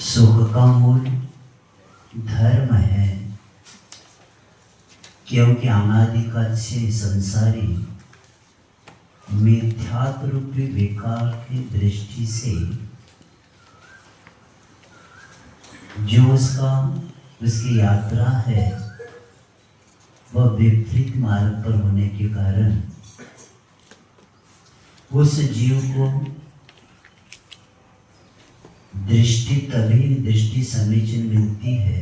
सुख का मूल धर्म है, क्योंकि अनादिकाल से संसारी मिथ्यात्व रूपी विकार की दृष्टि से जो उसकी यात्रा है वह विपरीत मार्ग पर होने के कारण उस जीव को दृष्टि समीचीन मिलती है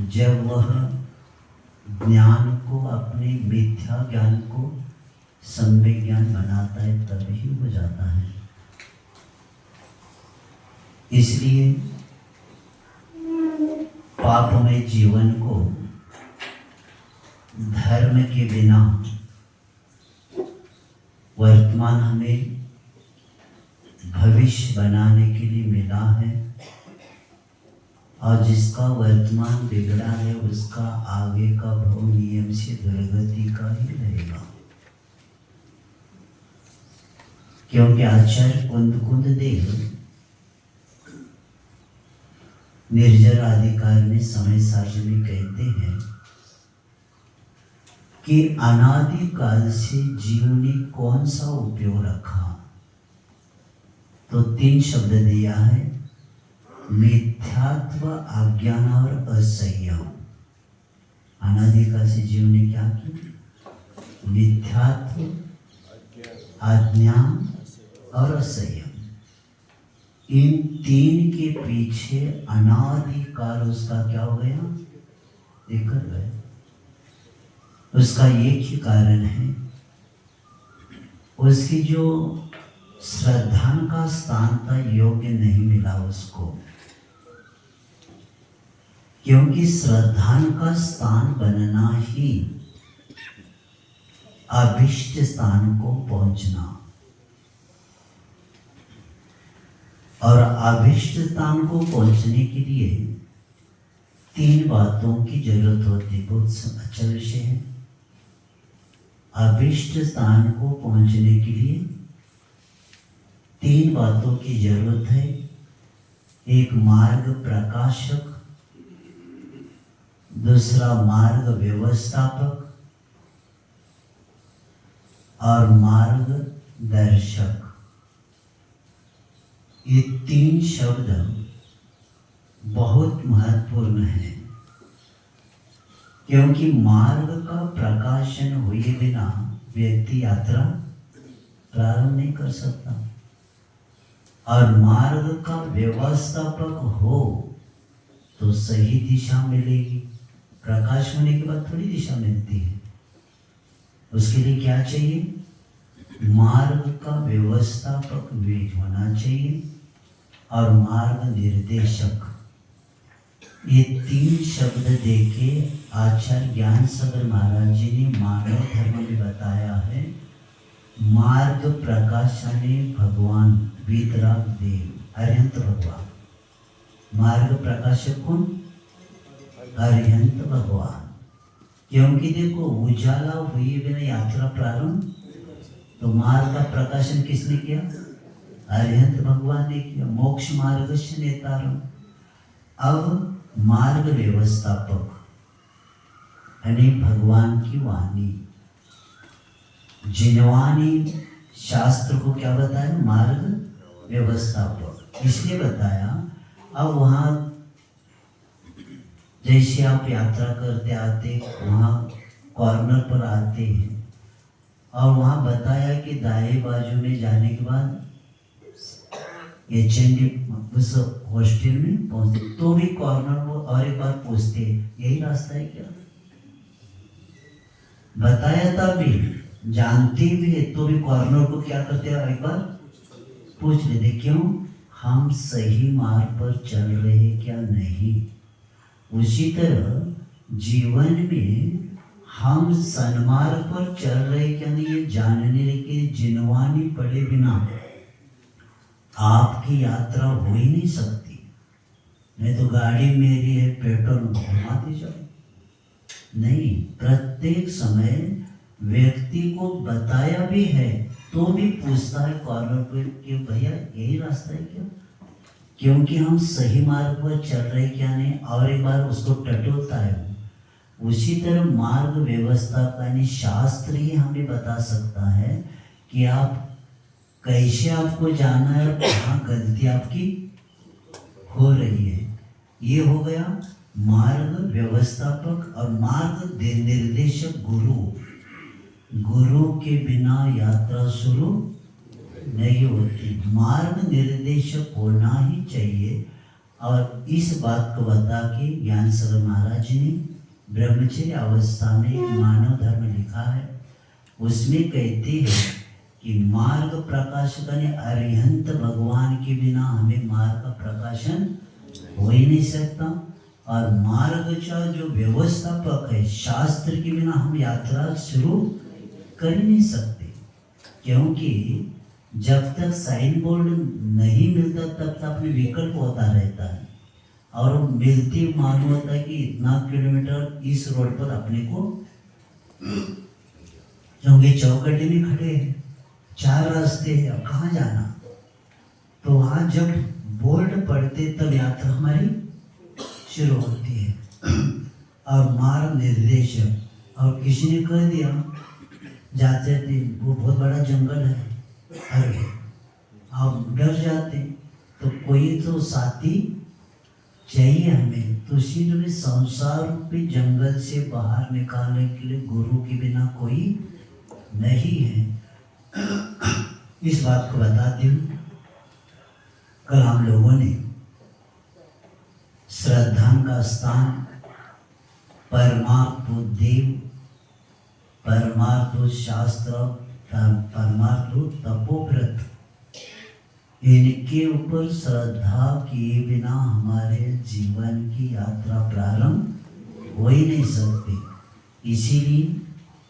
जब वह ज्ञान को, अपने मिथ्या ज्ञान को सम्यक ज्ञान बनाता है, तभी हो जाता है। इसलिए पापमय जीवन को धर्म के बिना वर्तमान हमें भविष्य बनाने के लिए मिला है, और जिसका वर्तमान बिगड़ा है उसका आगे का भव नियम से दुर्गति का ही रहेगा। क्योंकि आचार्य कुंद देव निर्जर अधिकार में समय साक्ष्य में कहते हैं कि अनादिकाल से जीव ने कौन सा उपयोग रखा, तो 3 शब्द दिया है, मिथ्यात्व, अज्ञान और असंयम। अनादिकाल से जीव ने क्या किया? मिथ्यात्व, अज्ञान और असंयम। इन 3 के पीछे अनादिकाल उसका क्या हो गया? निकल गया। उसका एक ही कारण है, उसकी जो श्रद्धा का स्थान था योग्य नहीं मिला उसको, क्योंकि श्रद्धा का स्थान बनना ही अभिष्ट स्थान को पहुंचना, और अभिष्ट स्थान को पहुंचने के लिए 3 बातों की जरूरत होती है। बहुत अच्छा विषय है। अभिष्ट स्थान को पहुंचने के लिए 3 बातों की जरूरत है। एक मार्ग प्रकाशक, दूसरा मार्ग व्यवस्थापक और मार्ग दर्शक। ये 3 शब्द बहुत महत्वपूर्ण है, क्योंकि मार्ग का प्रकाशन हुए बिना व्यक्ति यात्रा प्रारंभ नहीं कर सकता, और मार्ग का व्यवस्थापक हो तो सही दिशा मिलेगी। प्रकाश होने के बाद थोड़ी दिशा मिलती है। उसके लिए क्या चाहिए? मार्ग का व्यवस्थापक भी होना चाहिए और मार्ग निर्देशक। ये 3 शब्द देके आचार्य ज्ञान सागर महाराज जी ने मानव धर्म में बताया है। मार्ग प्रकाशने भगवान वीतराग देव, अरिहंत भगवान। मार्ग प्रकाशक कौन? अरिहंत भगवान। क्योंकि देखो, उजाला हुए बिना यात्रा प्रारंभ, तो मार्ग का प्रकाशन किसने किया? अरिहंत भगवान ने किया। मोक्ष मार्ग से नेतारम। अब मार्ग व्यवस्थापक यानी भगवान की वाणी, जिनवाणी शास्त्र को क्या बताया? मार्ग व्यवस्थापक। इसलिए बताया। अब वहाँ जैसे आप यात्रा करते आते वहाँ कॉर्नर पर आते हैं, और वहाँ बताया कि दाएं बाजू में जाने के बाद एचएनडी उस हॉस्टल में पहुँचते, तो भी कॉर्नर वो और एक बार पूछते यही रास्ता है क्या? बताया था भी, जानते भी है, तो भी कॉर्नर को क्या करते हैं? एक बार पूछ लेते, क्यों? हम सही मार्ग पर चल रहे हैं क्या? नहीं। उसी तरह जीवन में हम सन्मार्ग पर चल रहे क्या नहीं, ये जानने के जिनवानी पड़े बिना आपकी यात्रा हो ही नहीं सकती। नहीं तो गाड़ी मेरी है, पेट्रोल घुमाते जाओ। नहीं, प्रत्येक समय व्यक्ति को बताया भी है तो भी पूछता है कॉर्नर पे कि भैया यही रास्ता है क्या? क्योंकि हम सही मार्ग पर चल रहे क्या नहीं, और एक बार उसको टटोलता है वो। उसी तरह मार्ग व्यवस्था का यानी शास्त्र ही हमें बता सकता है कि आप कैसे आपको जाना है और कहाँ गलती आपकी हो रही है। ये हो गया मार्ग व्यवस्थापक और मार्ग निर्देशक गुरु। गुरु के बिना यात्रा शुरू नहीं होती, मार्ग निर्देशक होना ही चाहिए। और इस बात को बता के ज्ञान सागर महाराज ने ब्रह्मचर्य अवस्था में मानव धर्म लिखा है, उसमें कहते हैं कि मार्ग प्रकाशक यानी अरिहंत भगवान के बिना हमें मार्ग का प्रकाशन हो ही नहीं सकता। और मार्ग का जो व्यवस्थापक है शास्त्र के बिना हम यात्रा शुरू कर ही नहीं सकते, क्योंकि जब तक साइन बोर्ड नहीं मिलता तब तक अपने विकल्प होता रहता है, और मिलती मालूम होता है कि इतना किलोमीटर इस रोड पर अपने को, क्योंकि चौकड़ी में खड़े हैं, 4 रास्ते हैं, अब कहाँ जाना। तो वहाँ जब बोर्ड पढ़ते तब यात्रा हमारी शुरू होती है। और मार्ग निर्देशक, और किसी ने कह दिया जाते थे वो बहुत बड़ा जंगल है, अरे आप डर जाते, तो कोई तो साथी चाहिए हमें। तो इसीलिए संसार रूपी जंगल से बाहर निकालने के लिए गुरु के बिना कोई नहीं है। इस बात को बताती हूँ। कल हम लोगों ने श्रद्धा का स्थान परमार्थ देव, परमार्थ शास्त्र, परमार्थ तपोव्रत, इनके ऊपर श्रद्धा किए बिना हमारे जीवन की यात्रा प्रारंभ हो ही नहीं सकती। इसीलिए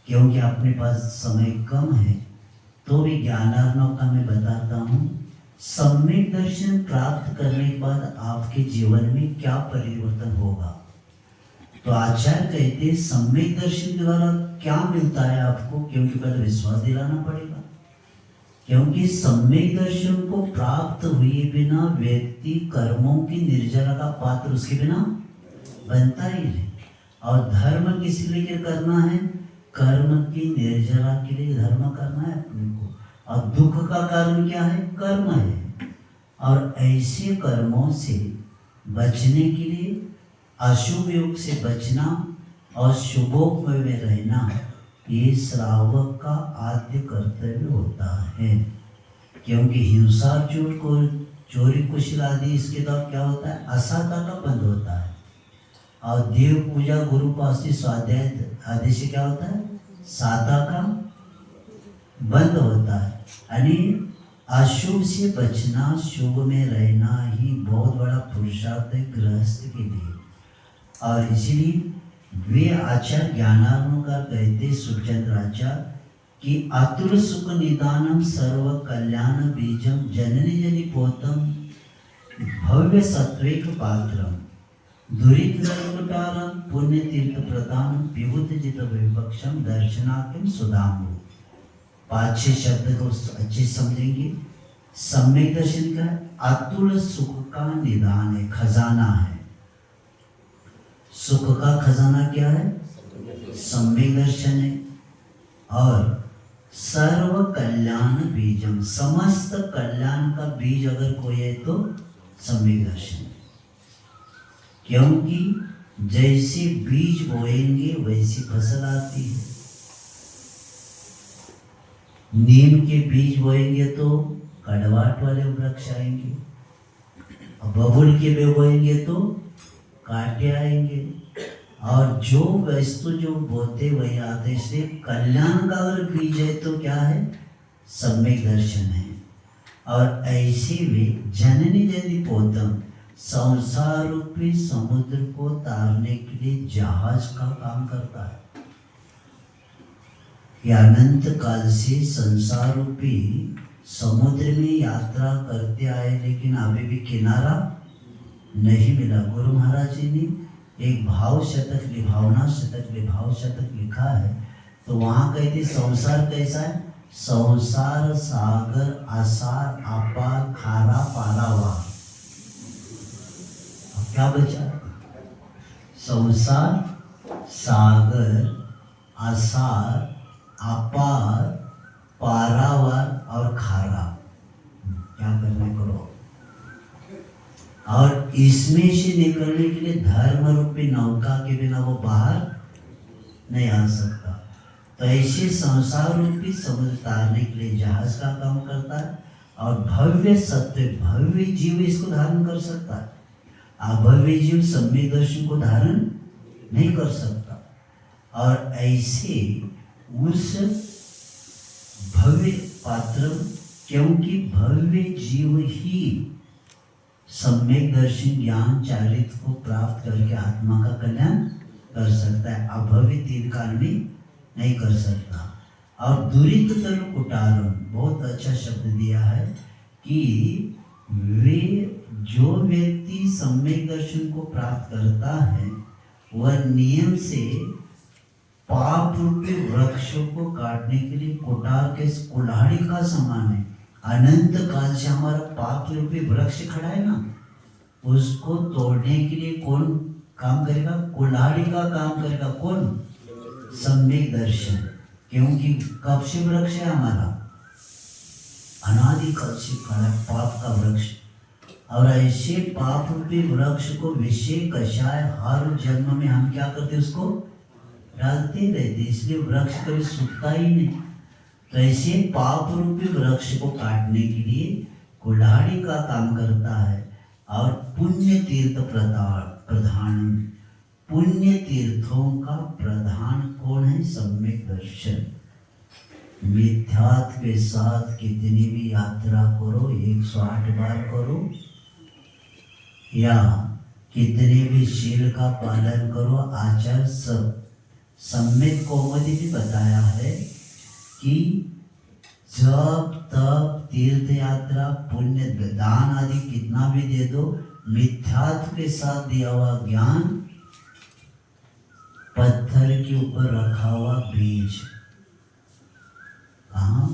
क्योंकि अपने पास समय कम है तो भी ज्ञानार्णव का मैं बताता हूँ। सम्यक दर्शन प्राप्त करने के बाद आपके जीवन में क्या परिवर्तन होगा। तो आचार्य कहते हैं सम्यक दर्शन के द्वारा क्या मिलता है आपको, क्योंकि पहले विश्वास दिलाना पड़ेगा। क्योंकि सम्यक दर्शन को प्राप्त हुए बिना व्यक्ति कर्मों की निर्जरा का पात्र उसके बिना बनता ही नहीं। और धर्म किस लिए करना है, कर्म की निर्जरा के लिए धर्म करना है अपने को। और दुख का कारण क्या है, कर्म है। और ऐसे कर्मों से बचने के लिए अशुभ योग से बचना और शुभों में रहना, ये श्रावक का आद्य कर्तव्य होता है। क्योंकि हिंसा, चोरी कुशल आदि इसके द्वारा क्या होता है, असाता का बंध होता है। और देव पूजा, गुरु पासी, स्वाध्याय आदि से क्या होता है, साता का बंद होता है। यानी अशुभ से बचना, शुभ में रहना ही बहुत बड़ा पुरुषार्थ है गृहस्थ के लिए। और इसीलिए वे आचार्य ज्ञानार्णव का कहते सुखचंद्र आचार्य कि अतुल सुख निदानम सर्व कल्याण बीजम जननी जनि पोतम भव्य सत्वेक पात्रम दुरिद्रकुटारम पुण्य तीर्थ प्रदानम विभूत जित विपक्षम दर्शनाकिम सुधामु। 5-6 शब्द को अच्छे समझेंगे। सम्यक दर्शन का अतुल सुख का निदान है, खजाना है। सुख का खजाना क्या है, सम्यक दर्शन है। और सर्व कल्याण बीजम, समस्त कल्याण का बीज अगर कोई है तो सम्यक दर्शन है। क्योंकि जैसे बीज बोएंगे वैसी फसल आती है। नीम के बीज बोएंगे तो कड़वाहट वाले वृक्ष आएंगे, और बबुल के भी बोएंगे तो कांटे आएंगे। और जो वस्तु जो बोते वही आते। इसलिए कल्याण का अगर बीज है तो क्या है, सम्यक दर्शन है। और ऐसे वे जननी जनि पोतम, संसार रूपी समुद्र को तारने के लिए जहाज का काम करता है। ये अनंत काल से संसार रूपी समुद्र में यात्रा करते आए, लेकिन अभी भी किनारा नहीं मिला। गुरु महाराज जी ने एक भाव शतक, भावना शतक, भाव शतक लिखा है। तो वहाँ कहते संसार कैसा है, संसार सागर असार अपार खारा पारावार। क्या बचा? संसार, सागर, आसार, अपार, पारावार और खारा। क्या करना करो। और इसमें से निकलने के लिए धर्म रूपी नौका के बिना वो बाहर नहीं आ सकता। तो ऐसे संसार रूपी समुद्र तारने के लिए जहाज का काम करता है, और भव्य सत्य भव्य जीव इसको धारण कर सकता है। अभव्य जीव सम्यक दर्शन को धारण नहीं कर सकता। और ऐसे उस भव्य पात्र, क्योंकि भव्य जीव ही सम्यक दर्शन ज्ञान चारित्र को प्राप्त करके आत्मा का कल्याण कर सकता है, अभव्य तीन काल में नहीं कर सकता। और दुरित तरु कुटारम, बहुत अच्छा शब्द दिया है कि वे जो व्यक्ति सम्यक दर्शन को प्राप्त करता है वह नियम से पाप रूपी वृक्षों को काटने के लिए कुटार के कुल्हाड़ी का समान है। अनंत काल से हमारा पाप रूपी वृक्ष खड़ा है ना, उसको तोड़ने के लिए कौन काम करेगा? कुल्हाड़ी का काम करेगा। कौन? सम्यक दर्शन। क्योंकि कब से वृक्ष है हमारा? अनादिकाल से खड़ा है पाप का वृक्ष। और ऐसे पाप रूपी वृक्ष को विषय कषाय हर जन्म में हम क्या करते? उसको डालते रहते, इसलिए वृक्ष कभी सूखता ही नहीं। तो ऐसे पाप रूपी वृक्ष को काटने के लिए कुल्हाड़ी का काम करता है। और पुण्य तीर्थ प्रधान, पुण्य तीर्थों का प्रधान कौन है? सम्यक दर्शन। मिथ्यात्व के साथ कितनी भी यात्रा करो, 108 बार करो, या कितने भी शील का पालन करो, आचार सब। सम्यक कौमुदी भी बताया है कि जब तब तीर्थ यात्रा, पुण्य, दान आदि कितना भी दे दो, मिथ्यात्व के साथ दिया हुआ ज्ञान पत्थर के ऊपर रखा हुआ बीज। कहाँ?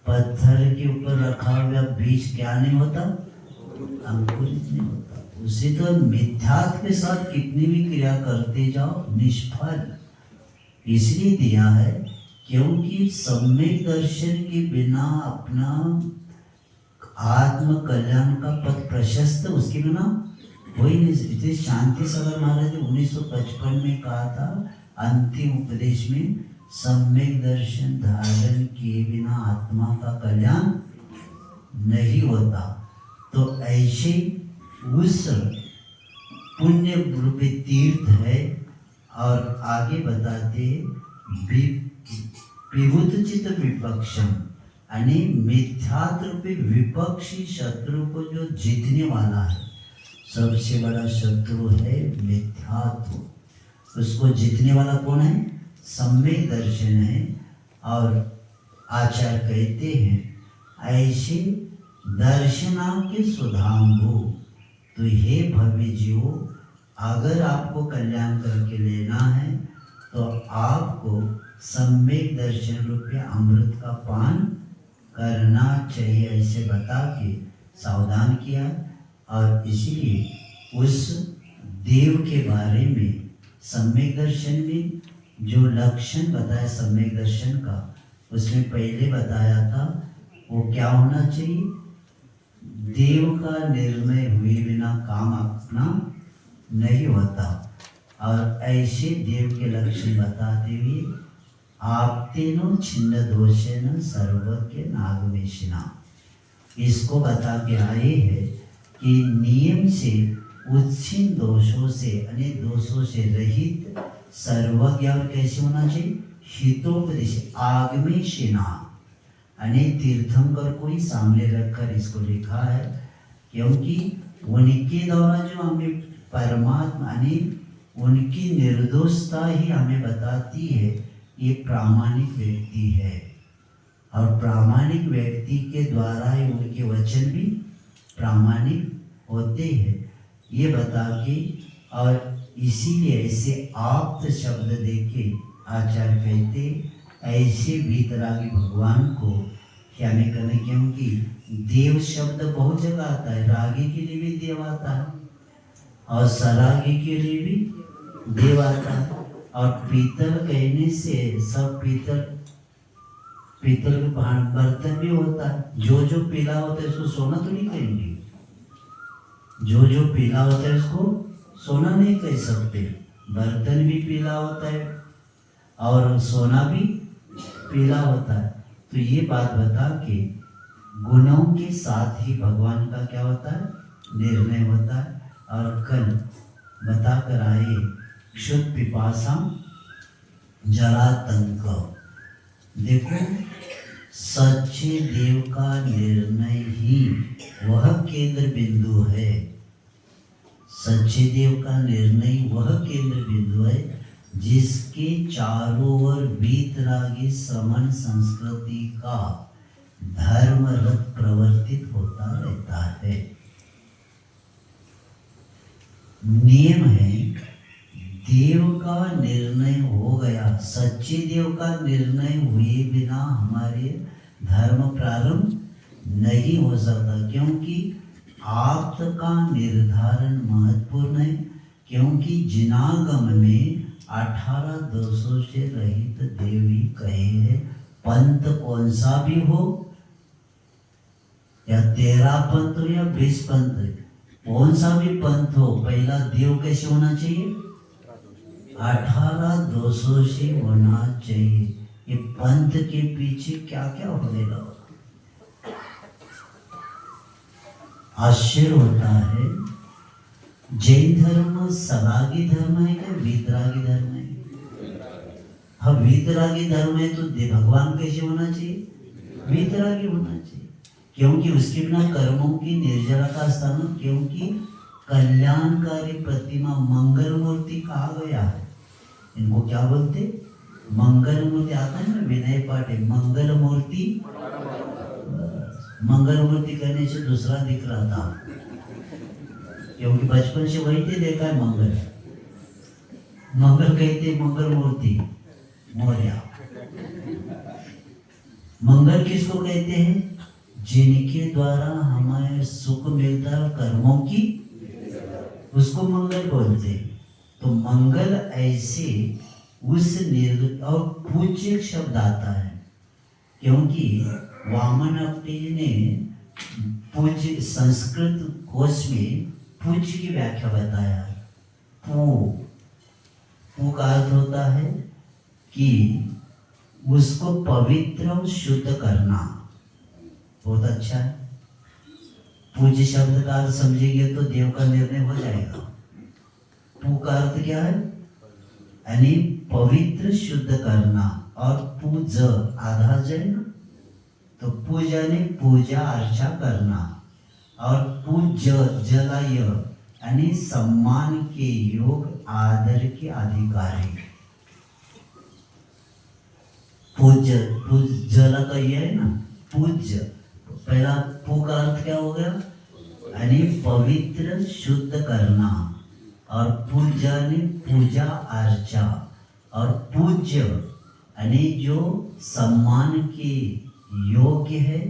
पत्थर के ऊपर रखा हुआ बीज क्या नहीं होता? अंकुरित नहीं होता। उसी तो मिथ्यात्व के साथ कितनी भी क्रिया करते जाओ, निष्फल। इसलिए दिया है क्योंकि सम्यक दर्शन के बिना अपना आत्म कल्याण का पथ प्रशस्त उसके बिना हो ही नहीं सकती। शांति सागर महाराज 1955 में कहा था अंतिम उपदेश में, सम्यक दर्शन धारण किए बिना आत्मा का कल्याण नहीं होता। तो ऐसे उस पुण्य रूपी तीर्थ है। और आगे बताते विभुतचित विपक्षम, यानी मिथ्यात्व रूपी विपक्षी शत्रु को जो जीतने वाला है, सबसे बड़ा शत्रु है मिथ्यात्व। उसको जीतने वाला कौन है? सम्यक दर्शन है। और आचार्य कहते हैं ऐसे दर्शना के सुधांगो, तो हे भव्य जीवो, अगर आपको कल्याण करके लेना है तो आपको सम्यक दर्शन रूपी अमृत का पान करना चाहिए, ऐसे बता के सावधान किया। और इसीलिए उस देव के बारे में सम्यक दर्शन में जो लक्षण बताया सम्यक दर्शन का, उसमें पहले बताया था वो क्या होना चाहिए? देव का निर्णय हुए बिना काम अपना नहीं होता। और ऐसे देव के लक्षण बताते हुए आप तीनों छिन्न दोषेन सर्वज्ञ नागवेशिना, इसको बता के आए हैं कि नियम से उच्छिन्न दोषों से, अनेक दोषों से रहित सर्वज्ञ। और कैसे होना चाहिए? हितोपदेश आगमेशिना, अनेक तीर्थंकर को ही सामने रखकर इसको लिखा है, क्योंकि उनके द्वारा जो हमें परमात्मा यानी उनकी निर्दोषता ही हमें बताती है ये प्रामाणिक व्यक्ति है। और प्रामाणिक व्यक्ति के द्वारा ही उनके वचन भी प्रामाणिक होते हैं, ये बता के। और इसीलिए ऐसे आप्त शब्द देके आचार्य कहते ऐसे भीतरागी भगवान को क्या हमें करना, क्योंकि देव शब्द बहुत जगह आता है, रागी के लिए भी देव आता है। और सरागी के लिए भी देव आता है। और पीतल कहने से सब पीतल के बर्तन भी होता है। जो पीला होता है उसको सोना तो नहीं कहेंगे, जो पीला होता है उसको सोना नहीं कह सकते। बर्तन भी पीला होता है और सोना भी पीला होता है। तो ये बात बता के गुणों के साथ ही भगवान का क्या होता है, निर्णय होता है। और कल बता कर आए क्षुत पिपासा जरातंक। देखो सच्चे देव का निर्णय ही वह केंद्र बिंदु है। सच्चे देव का निर्णय वह केंद्र बिंदु है जिसके चारों ओर वीतरागी श्रमण संस्कृति का धर्म रथ प्रवर्तित होता रहता है। नियम है, देव का निर्णय हो गया, सच्चे देव का निर्णय हुए बिना हमारे धर्म प्रारंभ नहीं हो सकता। क्योंकि आप का निर्धारण महत्वपूर्ण है। क्योंकि जिनागम में 18 दोषों से रहित देवी कहे है। पंथ कौन सा भी हो, या 13 पंथ हो या 20 पंथ, कौन सा भी पंथ हो, पहला देव कैसे होना चाहिए, 18 दोषों से होना चाहिए। ये पंथ के पीछे क्या क्या होगा, आश्चर्य होता है। जैन धर्म सरागी धर्म है क्या वीतरागी धर्म है? हाँ, वीतरागी धर्म है तो भगवान कैसे होना चाहिए, वीतरागी होना चाहिए। क्योंकि उसके बिना कर्मों की निर्जरा का स्थान, क्योंकि कल्याणकारी प्रतिमा मंगल मूर्ति कहा गया है। इनको क्या बोलते, मंगल मूर्ति। आता है ना विनय पाठ है, मंगल मूर्ति। मंगल मूर्ति कहने से दूसरा दिख रहा था, क्योंकि बचपन से वही थे देखा है। मंगल कहते मंगल मूर्ति मोरिया। मंगल किसको कहते हैं, जिनके द्वारा हमें सुख मिलता है कर्मों की, उसको मंगल बोलते हैं। तो मंगल ऐसे उस निर्गत और पूज्य शब्द आता है, क्योंकि वामन अपटे ने पूज्य संस्कृत कोश में पूज्य की व्याख्या बताया है। पू का अर्थ होता है कि उसको पवित्र और शुद्ध करना। बहुत अच्छा है। पूज्य शब्द का अर्थ समझेंगे तो देव का निर्णय हो जाएगा। पू का अर्थ क्या है, यानी पवित्र शुद्ध करना। और पूज आधा जय ना, तो पूजा ने पूजा अर्चा करना। और पूज्य जलाय यानी सम्मान के योग आदर के अधिकारी। पूज्य जला का ये है ना पूज्य। पहला पू का अर्थ क्या हो गया, यानी पवित्र शुद्ध करना। और पूजा ने पूजा अर्चा। और पूज्य यानी जो सम्मान के योग्य है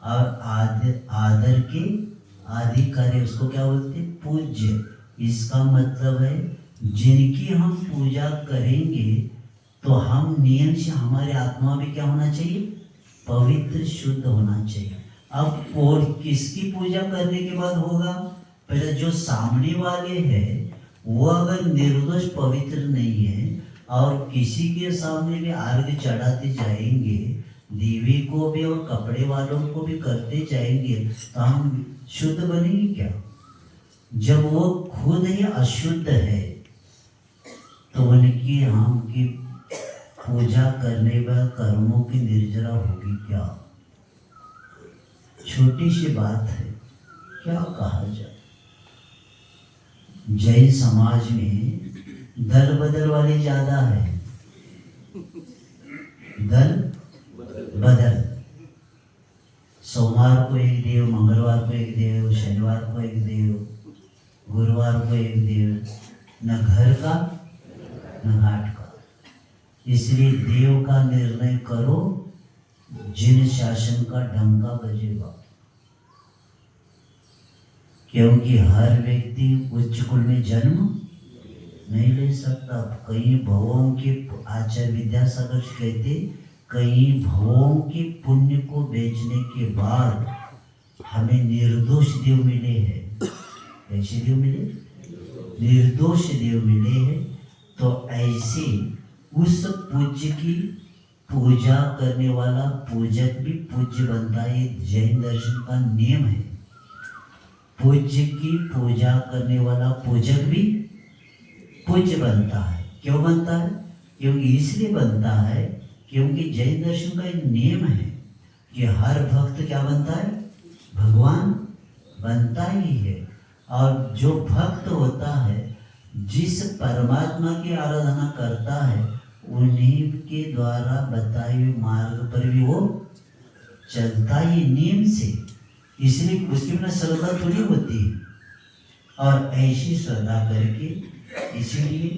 और आदर के अधिकारी, उसको क्या बोलते, पूज्य। इसका मतलब है जिनकी हम पूजा करेंगे तो हम नियम से हमारी आत्मा भी क्या होना चाहिए, पवित्र शुद्ध होना चाहिए। अब किसकी पूजा करने के बाद होगा, पहले जो सामने वाले हैं वो अगर निर्दोष पवित्र नहीं है और किसी के सामने भी अर्घ चढ़ाते जाएंगे, देवी को भी और कपड़े वालों को भी करते जाएंगे, तो हम शुद्ध बनेंगे क्या? जब वो खुद ही अशुद्ध है तो उनकी हमकी पूजा करने पर कर्मों की निर्जरा होगी क्या? छोटी सी बात है, क्या कहा जाए। जैन समाज में दल बदल वाले ज्यादा है, दल बदल। सोमवार को एक देव, मंगलवार को एक देव, शनिवार को एक देव, गुरुवार को एक देव, न घर का न घाट का। इसलिए देव का निर्णय करो, जिन शासन का डंका बजेगा। क्योंकि हर व्यक्ति उच्च कुल में जन्म नहीं ले सकता। कई भवों के आचार्य विद्यासागर कहते, कई भवों के पुण्य को बेचने के बाद हमें निर्दोष देव मिले हैं। कैसे देव मिले? निर्दोष देव मिले हैं। तो ऐसे उस पूज्य की पूजा करने वाला पूजक भी पूज्य बनता है। जैन दर्शन का नियम है, पूज्य की पूजा करने वाला पूजक भी पूज्य बनता है। क्यों बनता है? क्योंकि इसलिए बनता है क्योंकि जैन दर्शन का एक नियम है कि हर भक्त क्या बनता है? भगवान बनता ही है। और जो भक्त होता है, जिस परमात्मा की आराधना करता है, उन्हीं के द्वारा बताए हुए मार्ग पर भी वो चलता ही नियम से। इसलिए उसके बिना श्रद्धा थोड़ी होती है। और ऐसी श्रद्धा करके, इसीलिए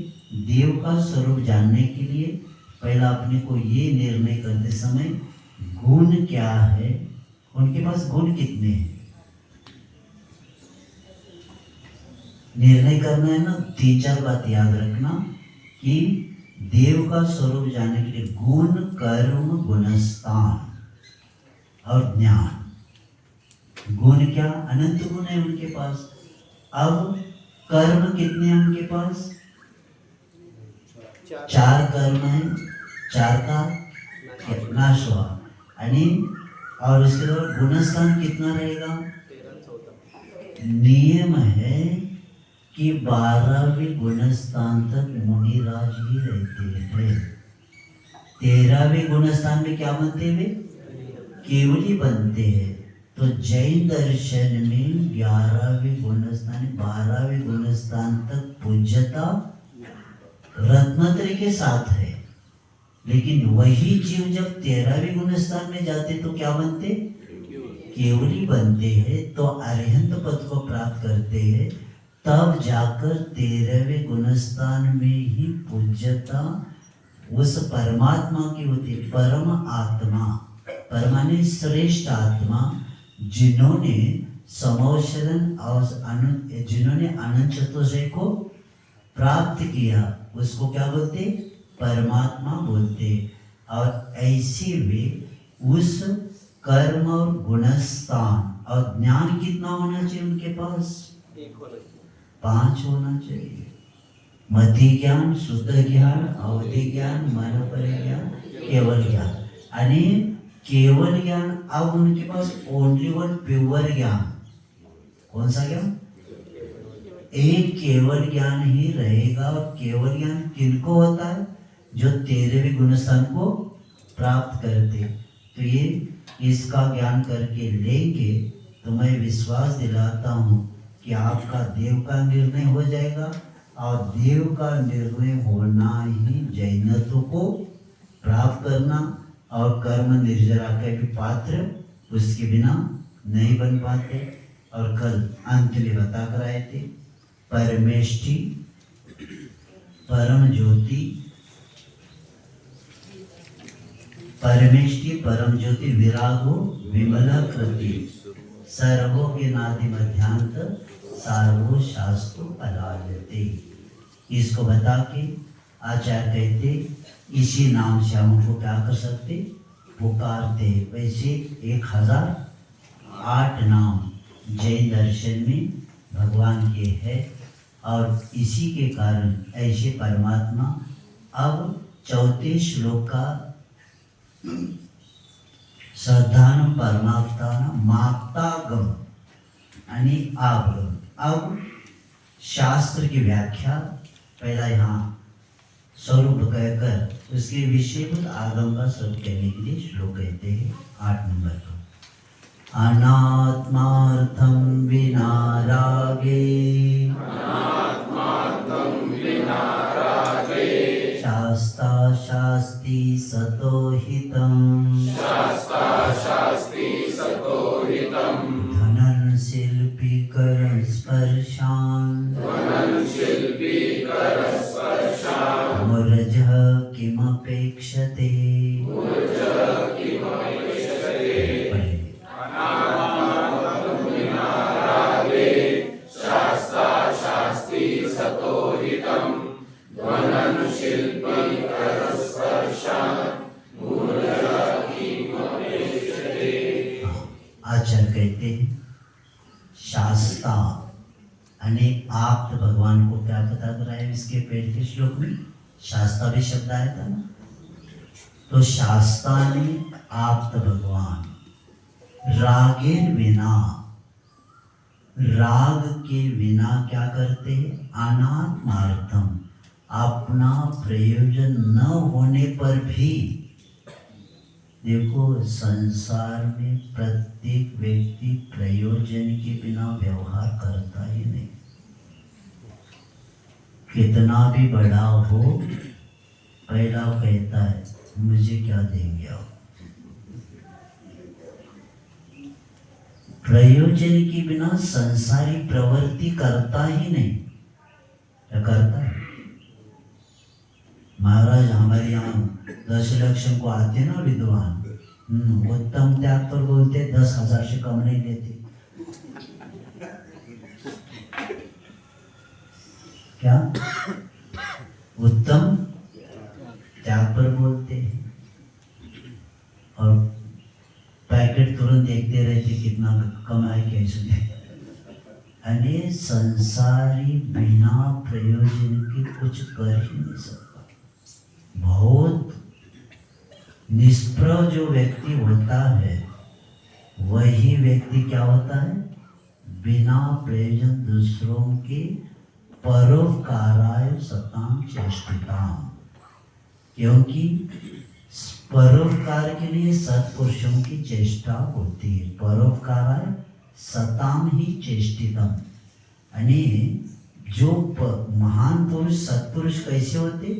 देव का स्वरूप जानने के लिए पहला अपने को ये निर्णय करते समय गुण क्या है, उनके पास गुण कितने हैं, निर्णय करना है ना। 3-4 बात याद रखना कि देव का स्वरूप जानने के लिए गुण, कर्म, गुणस्थान और ज्ञान। गुण क्या? अनंत गुण है उनके पास। अब कर्म कितने हैं उनके पास? 4 कर्म है। 4 का नाश हुआ। और उसके बाद गुणस्थान कितना रहेगा? नियम है कि 12वें गुणस्थान तक मुनिराज ही रहते हैं। 13वें गुणस्थान में क्या बनते हैं? केवली बनते हैं। तो जैन दर्शन में 11वें गुणस्थान, 12वें गुणस्थान तक पूज्यता रत्नत्रय के साथ है। लेकिन वही जीव जब 13वें गुणस्थान में जाते तो क्या बनते? केवली बनते हैं। तो अरिहंत पद को प्राप्त करते हैं। तब जाकर 13वें गुणस्थान में ही पूज्यता उस परमात्मा की होती है। परम आत्मा, परमाने श्रेष्ठ आत्मा, जिन्होंने समोशरण और जिन्होंने अनंत चतुर्दशी को प्राप्त किया, उसको क्या बोलते? परमात्मा बोलते। और ऐसे वे उस कर्म और गुणस्थान और ज्ञान कितना होना चाहिए उनके पास? 5 होना चाहिए। मति ज्ञान, शुद्ध ज्ञान, अवधि ज्ञान, मन पर ज्ञान, केवल ज्ञान। आणि केवल ज्ञान, अब उनके पास ओनली वन प्योर ज्ञान। कौन सा ज्ञान? एक केवल ज्ञान ही रहेगा। और केवल ज्ञान किनको होता है? जो 13वें गुणस्थान को प्राप्त करते। तो ये इसका ज्ञान करके लेंगे तो मैं विश्वास दिलाता हूँ कि आपका देव का निर्णय हो जाएगा। और देव का निर्णय होना ही जैनत्व को प्राप्त करना। और कर्म निर्जरा के भी पात्र उसके बिना नहीं बन पाते। और कल अंत में बता कर आए थे, परमेष्टि, परम ज्योति, परमेष्टि परम ज्योति, विरागो विमला कृति, सर्वोज्ञादि मध्यांत, सार्वो शास्त्रो पलायते। इसको बता के आचार्य कहते, इसी नाम से हम उनको क्या कर सकते? पुकारते। वैसे 1008 नाम जैन दर्शन में भगवान के है। और इसी के कारण ऐसे परमात्मा अब 4 श्लोक का श्रद्धान परमात्मा माप्तागम आणि आगम। अब शास्त्र की व्याख्या पहला यहाँ स्वरूप कहकर उसके विषयभूत आगम का स्वरूप कहने के लिए श्लोक कहते हैं 8 नंबर को। अनात्मार्थम विना रागे, शास्ता शास्ति सतो हितम, धनन शिल्पी कर स्पर्शान, मुरजः किमपेक्षते। शास्ता यानी आप्त भगवान को क्या पता कराया इसके पेड़ के श्लोक में शास्ता भी शब्द आया था ना। तो शास्ता ने आप्त भगवान रागेर बिना, राग के बिना क्या करते हैं, अनात्मार्थम अपना प्रयोजन न होने पर भी। देखो संसार में प्रत्येक व्यक्ति प्रयोजन के बिना व्यवहार करता ही नहीं। कितना भी बड़ा हो, पहला कहता है मुझे क्या देंगे आप। प्रयोजन के बिना संसारी प्रवृत्ति करता ही नहीं। क्या करता है? महाराज हमारे यहाँ 10 लक्ष्म को आते ना विद्वान, उत्तम त्याग पर बोलते 10,000 से कम नहीं लेते। क्या उत्तम त्याग पर बोलते हैं और पैकेट तुरंत देखते रहते कितना कमाए कैसे। अने संसारी बिना प्रयोजन के कुछ कर ही नहीं सकता। बहुत निष्प्रभ जो व्यक्ति होता है वही व्यक्ति क्या होता है, बिना प्रयोजन दूसरों के परोपकाराय सताम चेष्टिताम। क्योंकि परोपकार के लिए सत्पुरुषों की चेष्टा होती है। परोपकाराय सताम ही चेष्टितम, यानी जो महान पुरुष सत्पुरुष कैसे होते,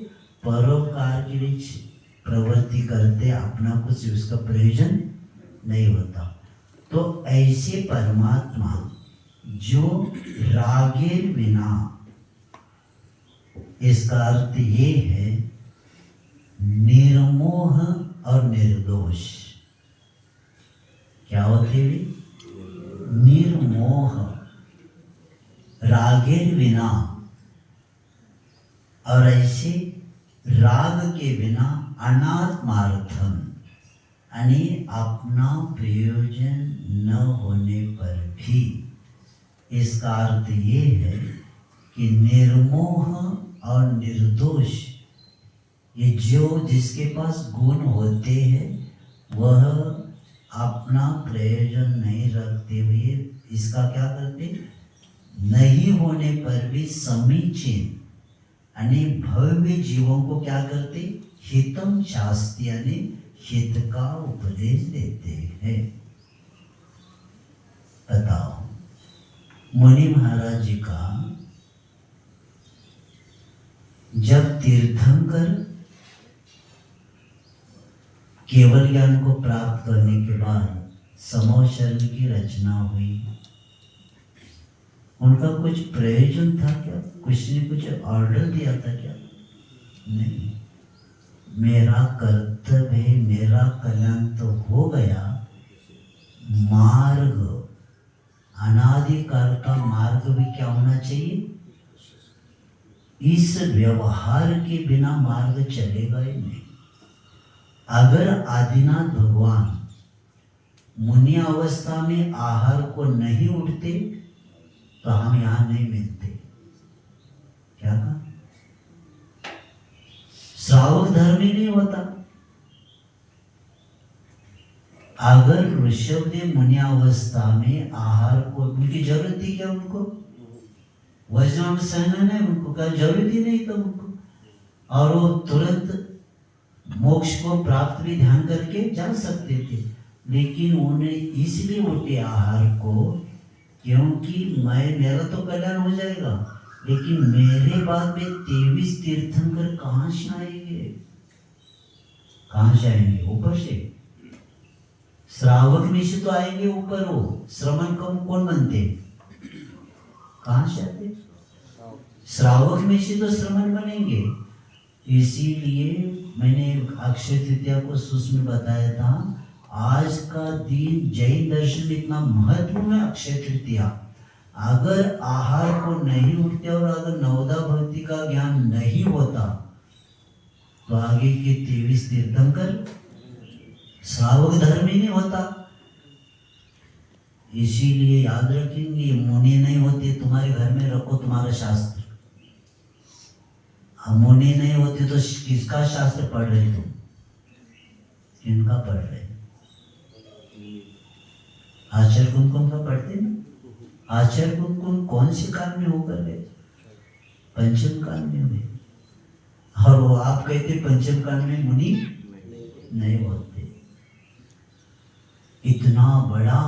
परोपकार के लिए प्रवृत्ति करते, अपना कुछ उसका प्रयोजन नहीं होता। तो ऐसे परमात्मा जो रागे बिना, इसका अर्थ ये है निर्मोह और निर्दोष। क्या होते वे? निर्मोह, रागे बिना, और ऐसे राग के बिना अनात्मार्थम, यानी अपना प्रयोजन न होने पर भी। इसका अर्थ ये है कि निर्मोह और निर्दोष, ये जो जिसके पास गुण होते हैं वह अपना प्रयोजन नहीं रखते हुए इसका क्या करते, नहीं होने पर भी समीचीन यानी भव्य जीवों को क्या करते, हितम शास्ति यानी हित का उपदेश देते हैं। बताओ, मुनि महाराज जी का जब तीर्थंकर केवल ज्ञान को प्राप्त करने के बाद समूह शरण की रचना हुई, उनका कुछ प्रयोजन था क्या? कुछ ने कुछ ऑर्डर दिया था क्या? नहीं। मेरा कर्तव्य है, मेरा कल्याण तो हो गया, मार्ग अनादिकाल का मार्ग भी क्या होना चाहिए, इस व्यवहार के बिना मार्ग चलेगा ही नहीं। अगर आदिनाथ भगवान मुनि अवस्था में आहार को नहीं उठते तो हम यहां नहीं मिलते। क्या कहा? श्रावक धर्म ही नहीं होता। अगर ऋषभदेव मुनि अवस्था में आहार को, उनकी जरूरत थी क्या? उनको वज्र सहना है, उनको क्या जरूरत ही नहीं था उनको, और वो तुरंत मोक्ष को प्राप्त भी ध्यान करके जा सकते थे। लेकिन उन्हें इसलिए उठे आहार को क्योंकि मेरा तो कल्याण हो जाएगा, लेकिन मेरे बाद में 23 तीर्थंकर कहां से आएंगे? कहां से आएंगे? ऊपर से। श्रावक में से तो आएंगे ऊपर, वो श्रमण कौन बनते? कहां से आते? श्रावक में से तो श्रमण बनेंगे। इसीलिए मैंने अक्षय तृतीया को सूक्ष्म बताया था, आज का दिन जैन दर्शन में इतना महत्वपूर्ण है। अक्षय तृतीया अगर आहार को नहीं उठते और अगर नवदा भक्ति का ज्ञान नहीं होता तो आगे के 23 तीर्थंकर श्रावक धर्म ही नहीं होता। इसीलिए याद रखेंगे, मुनि नहीं होते तुम्हारे घर में, रखो तुम्हारा शास्त्र। मुनि नहीं होते तो किसका शास्त्र पढ़ रहे तुम? किनका पढ़ रहे? आचार्य कुमकुम का पढ़ते ना? आचार्य कुमकुम कौन से काल में होकर गए? पंचम काल में हुए। और वो आप कहते पंचम काल में मुनि नहीं होते। इतना बड़ा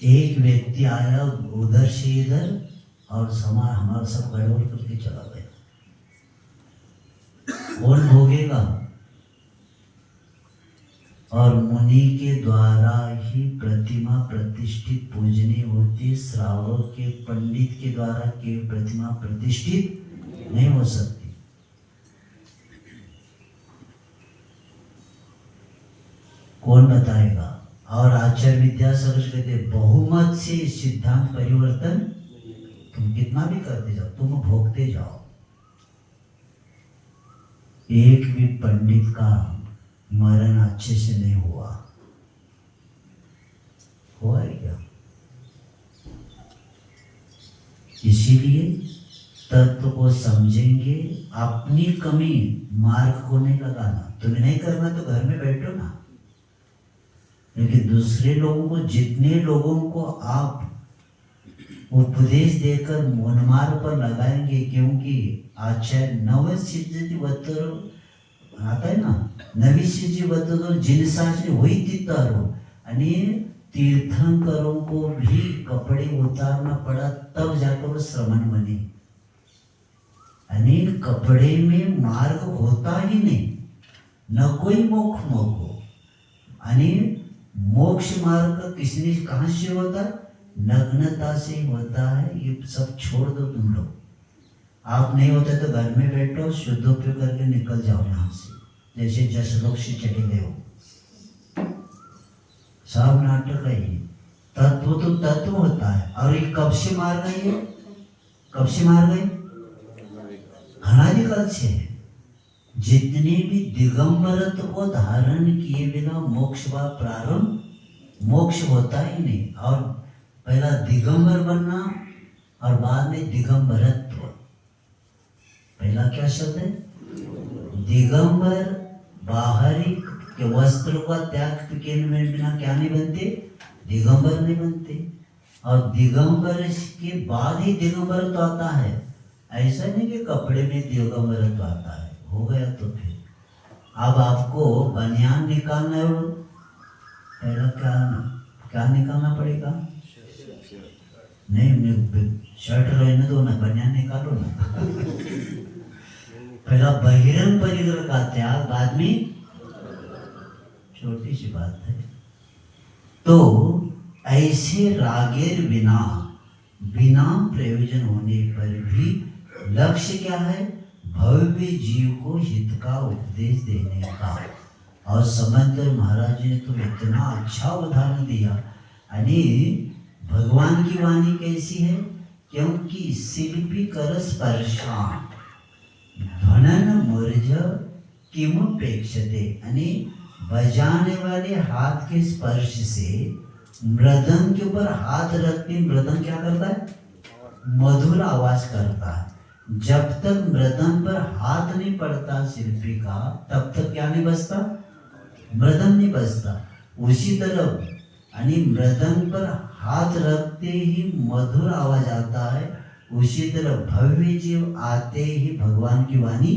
एक व्यक्ति आया उधर से इधर और हमारा सब गड़बड़ करके चला गया। कौन भोगेगा? और मुनि के द्वारा ही प्रतिमा प्रतिष्ठित पूजनीय होती, श्रावक के पंडित के द्वारा के प्रतिमा प्रतिष्ठित नहीं हो सकती। कौन बताएगा? और आचार्य विद्यासागर कहते बहुमत से सिद्धांत परिवर्तन तुम कितना भी करते जाओ, तुम भोगते जाओ। एक भी पंडित का मरण अच्छे से नहीं हुआ है क्या? इसीलिए तत्व को समझेंगे, अपनी कमी मार्ग को नहीं लगाना। तुम्हें नहीं करना तो घर में बैठो ना, लेकिन दूसरे लोगों को, जितने लोगों को आप उपदेश देकर मनमार्ग पर लगाएंगे, क्योंकि आचार्य नवसिद्धि आता है ना, नवी सिद्धि वत्तर जिनसाची होई तितारो, आणि तीर्थंकरों को भी कपड़े उतारना पड़ा, तब जाकर वो श्रमण बने। आणि कपड़े में मार्ग होता ही नहीं, न कोई मोक्ष हो। आणि मोक्ष मार्ग किसने कहाँ से होता? नग्नता से होता है। ये सब छोड़ दो तुम लोग। आप नहीं होते तो घर में बैठो, शुद्ध उपयोग करके निकल जाओ यहाँ से, जैसे जसलोक से चले गए हो। सब नाटक है ये। तत्व तो तत्व होता है। और ये कब से मार गई? कब से मार गई? अनादिकाल से है। जितने भी दिगंबरत्व को धारण किए बिना मोक्ष व प्रारंभ मोक्ष होता ही नहीं। और पहला दिगंबर बनना और बाद में दिगंबरत्व। पहला क्या शब्द है? दिगंबर बाहरी के वस्त्र का त्याग के बिना क्या नहीं बनते? दिगंबर नहीं बनते। और दिगंबर के बाद ही दिगंबरत्व आता है। ऐसा नहीं कि कपड़े में दिगंबरत्व आता है। हो गया तो फिर अब आपको बनियान निकालना है, पहला क्या निकालना पड़ेगा? नहीं, शर्ट रहने दो ना, बनियान निकालो ना। पहला बहिरंग परिग्रह का त्याग, बाद में छोटी सी बात है। तो ऐसे रागेर बिना प्रयोजन होने पर भी लक्ष्य क्या है? भव्य जीव को हित का उपदेश देने का। और समंदर महाराज ने तो इतना अच्छा उदाहरण दिया। आणि भगवान की वाणी कैसी है? क्योंकि शिल्पी कर स्पर्शान ध्वनन मूर्ज किमुपेक्षते। आणि बजाने वाले हाथ के स्पर्श से मृदंग के ऊपर हाथ रखते, मृदंग क्या करता है? मधुर आवाज करता है। जब तक मृदंग पर हाथ नहीं पड़ता शिल्पी का, तब तक क्या नहीं बजता? मृदंग नहीं बजता। उसी तरह आणि मृदंग पर हाथ रखते ही मधुर आवाज आता है, उसी तरह भव्य जीव आते ही भगवान की वाणी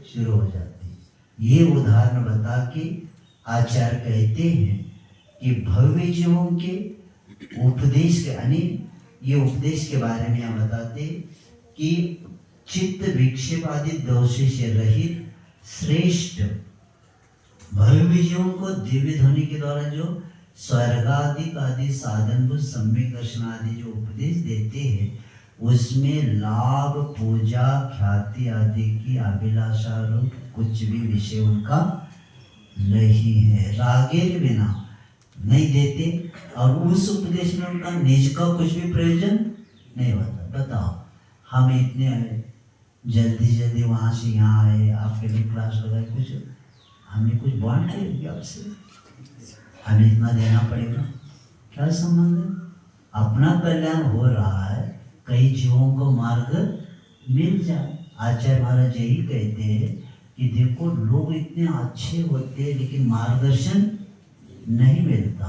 शुरू हो जाती है। ये उदाहरण बता के आचार्य कहते हैं कि भव्य जीवों के उपदेश के, यानी ये उपदेश के बारे में हम बताते कि चित्त विक्षेप आदि दोषों से रहित श्रेष्ठ भव्य जीवों को दिव्य ध्वनि के द्वारा जो स्वर्गादिक आदि साधन सम्यक दर्शन आदि जो उपदेश देते हैं, उसमें लाभ पूजा ख्याति आदि की अभिलाषा रूप कुछ भी विषय उनका नहीं है। रागे के बिना नहीं देते और उस उपदेश में उनका निज का कुछ भी प्रयोजन नहीं होता। बताओ, हम इतने जल्दी वहाँ से यहाँ आए, आपके लिए क्लास लगाए, कुछ हमने कुछ बॉन्ड किया आपसे? हमें इतना देना पड़ेगा? क्या संबंध है? अपना कल्याण हो रहा है, कई जीवों को मार्ग मिल जाए। आचार्य महाराज यही कहते हैं कि देखो लोग इतने अच्छे होते हैं लेकिन मार्गदर्शन नहीं मिलता,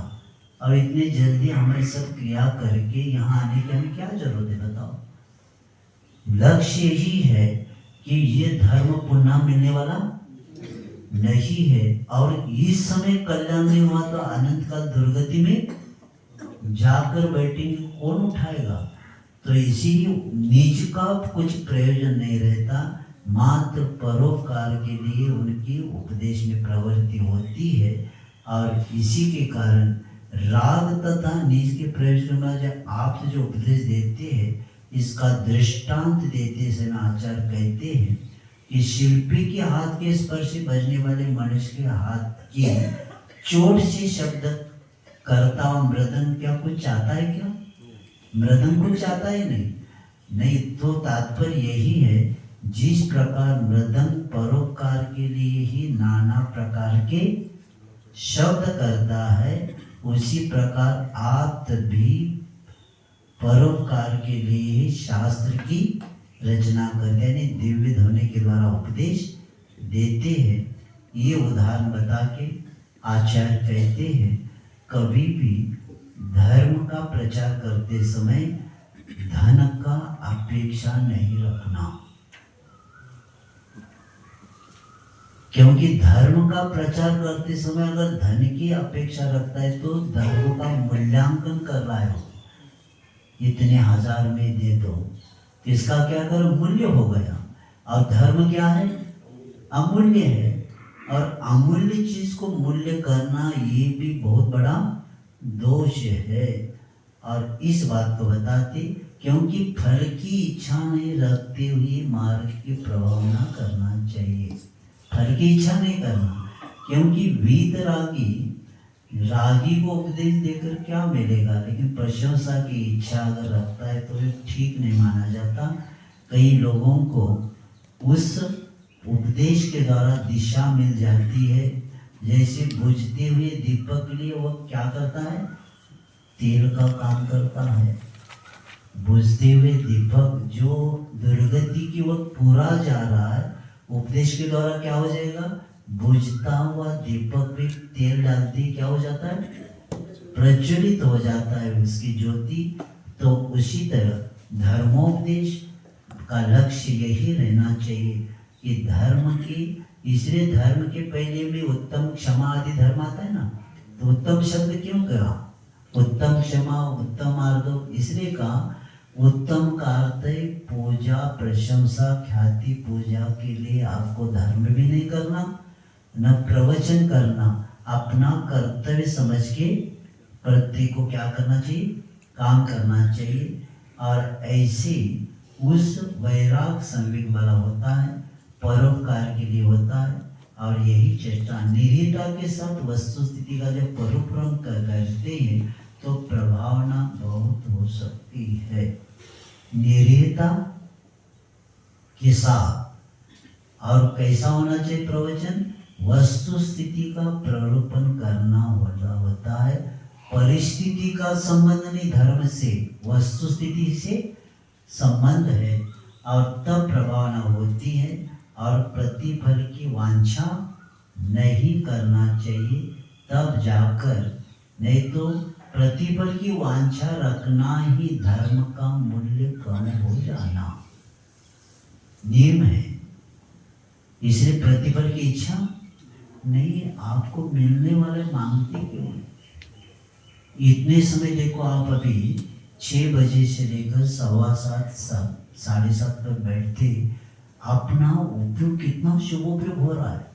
और इतने जल्दी हमें सब क्रिया करके यहाँ आने की हमें क्या जरूरत है बताओ। लक्ष्य यही है कि ये धर्म पुनः मिलने वाला नहीं है, और इस समय कल्याण नहीं हुआ तो अनंत काल दुर्गति में जाकर बैठेंगे, कौन उठाएगा? तो इसी निज का कुछ प्रयोजन नहीं रहता, मात्र परोपकार के लिए उनकी उपदेश में प्रवृत्ति होती है। और इसी के कारण राग तथा निज के प्रयोजन में जब आप जो उपदेश देते हैं, इसका दृष्टांत देते समय आचार्य कहते हैं कि शिल्पी के हाथ के स्पर्श से बजने वाले मनुष्य के हाथ की चोट से शब्द करता हुआ मृदंग क्या कुछ चाहता है क्या? मृदंग कुछ चाहता है नहीं। तो तात्पर्य यही है, जिस प्रकार मृदंग परोपकार के लिए ही नाना प्रकार के शब्द करता है, उसी प्रकार आप भी परोपकार के लिए शास्त्र की रचना करते हैं, दिव्य ध्वनि के द्वारा उपदेश देते हैं। ये उदाहरण बता के आचार्य कहते हैं, कभी भी धर्म का प्रचार करते समय धन का अपेक्षा नहीं रखना, क्योंकि धर्म का प्रचार करते समय अगर धन की अपेक्षा रखता है तो धर्म का मूल्यांकन कर रहा है। इतने हजार में दे दो, इसका क्या करो? मूल्य हो गया। और धर्म क्या है? अमूल्य है, और अमूल्य चीज को मूल्य करना ये भी बहुत बड़ा दोष है। और इस बात को बताते, क्योंकि फल की इच्छा नहीं रखते हुए मार्ग की प्रभावना करना चाहिए। फल की इच्छा नहीं करना, क्योंकि रागी को उपदेश देकर क्या मिलेगा, लेकिन प्रशंसा की इच्छा अगर रखता है तो ये ठीक नहीं माना जाता। कई लोगों को उस उपदेश के द्वारा दिशा मिल जाती है, जैसे बुझते हुए दीपक के लिए वो क्या करता है? तेल का काम करता है। बुझते हुए दीपक जो दुर्गति की वक्त पूरा जा रहा है, उपदेश के द्वारा क्या हो जाएगा? बुझता हुआ दीपक पे तेल डालते क्या हो जाता है? प्रज्वलित हो जाता है उसकी ज्योति। तो उसी तरह धर्मोपदेश का लक्ष्य यही रहना चाहिए कि धर्म की, इसलिए धर्म के पहले भी उत्तम क्षमा आदि धर्म आता है ना, तो उत्तम शब्द क्यों कहा? उत्तम क्षमा, उत्तम आदर, इसलिए कहा उत्तम का अर्थ है पूजा, प्रशंसा, ख्याति। पूजा के लिए आपको धर्म भी नहीं करना, न प्रवचन करना, अपना कर्तव्य समझ के प्रत्येक को क्या करना चाहिए? काम करना चाहिए। और ऐसे उस वैराग संवेग वाला होता है, परोपकार के लिए होता है। और यही चेष्टा निरीता के साथ वस्तु स्थिति का जब परोपक्रम करते हैं तो प्रभावना बहुत हो सकती है। निरीता के साथ और कैसा होना चाहिए प्रवचन? वस्तु स्थिति का प्ररूपण करना होता है। परिस्थिति का संबंध नहीं धर्म से, वस्तु स्थिति से संबंध है, और तब प्रभावना होती है। और प्रतिफल की वांछा नहीं करना चाहिए तब जाकर, नहीं तो प्रतिफल की वांछा रखना ही धर्म का मूल्य कम हो जाना नियम है। इसलिए प्रतिफल की इच्छा नहीं, आपको मिलने वाले मांगते क्यों? इतने समय देखो, आप अभी 6 बजे से लेकर 7:15, 7:30 तक बैठते, अपना उपयोग कितना शुभ उपयोग हो रहा है।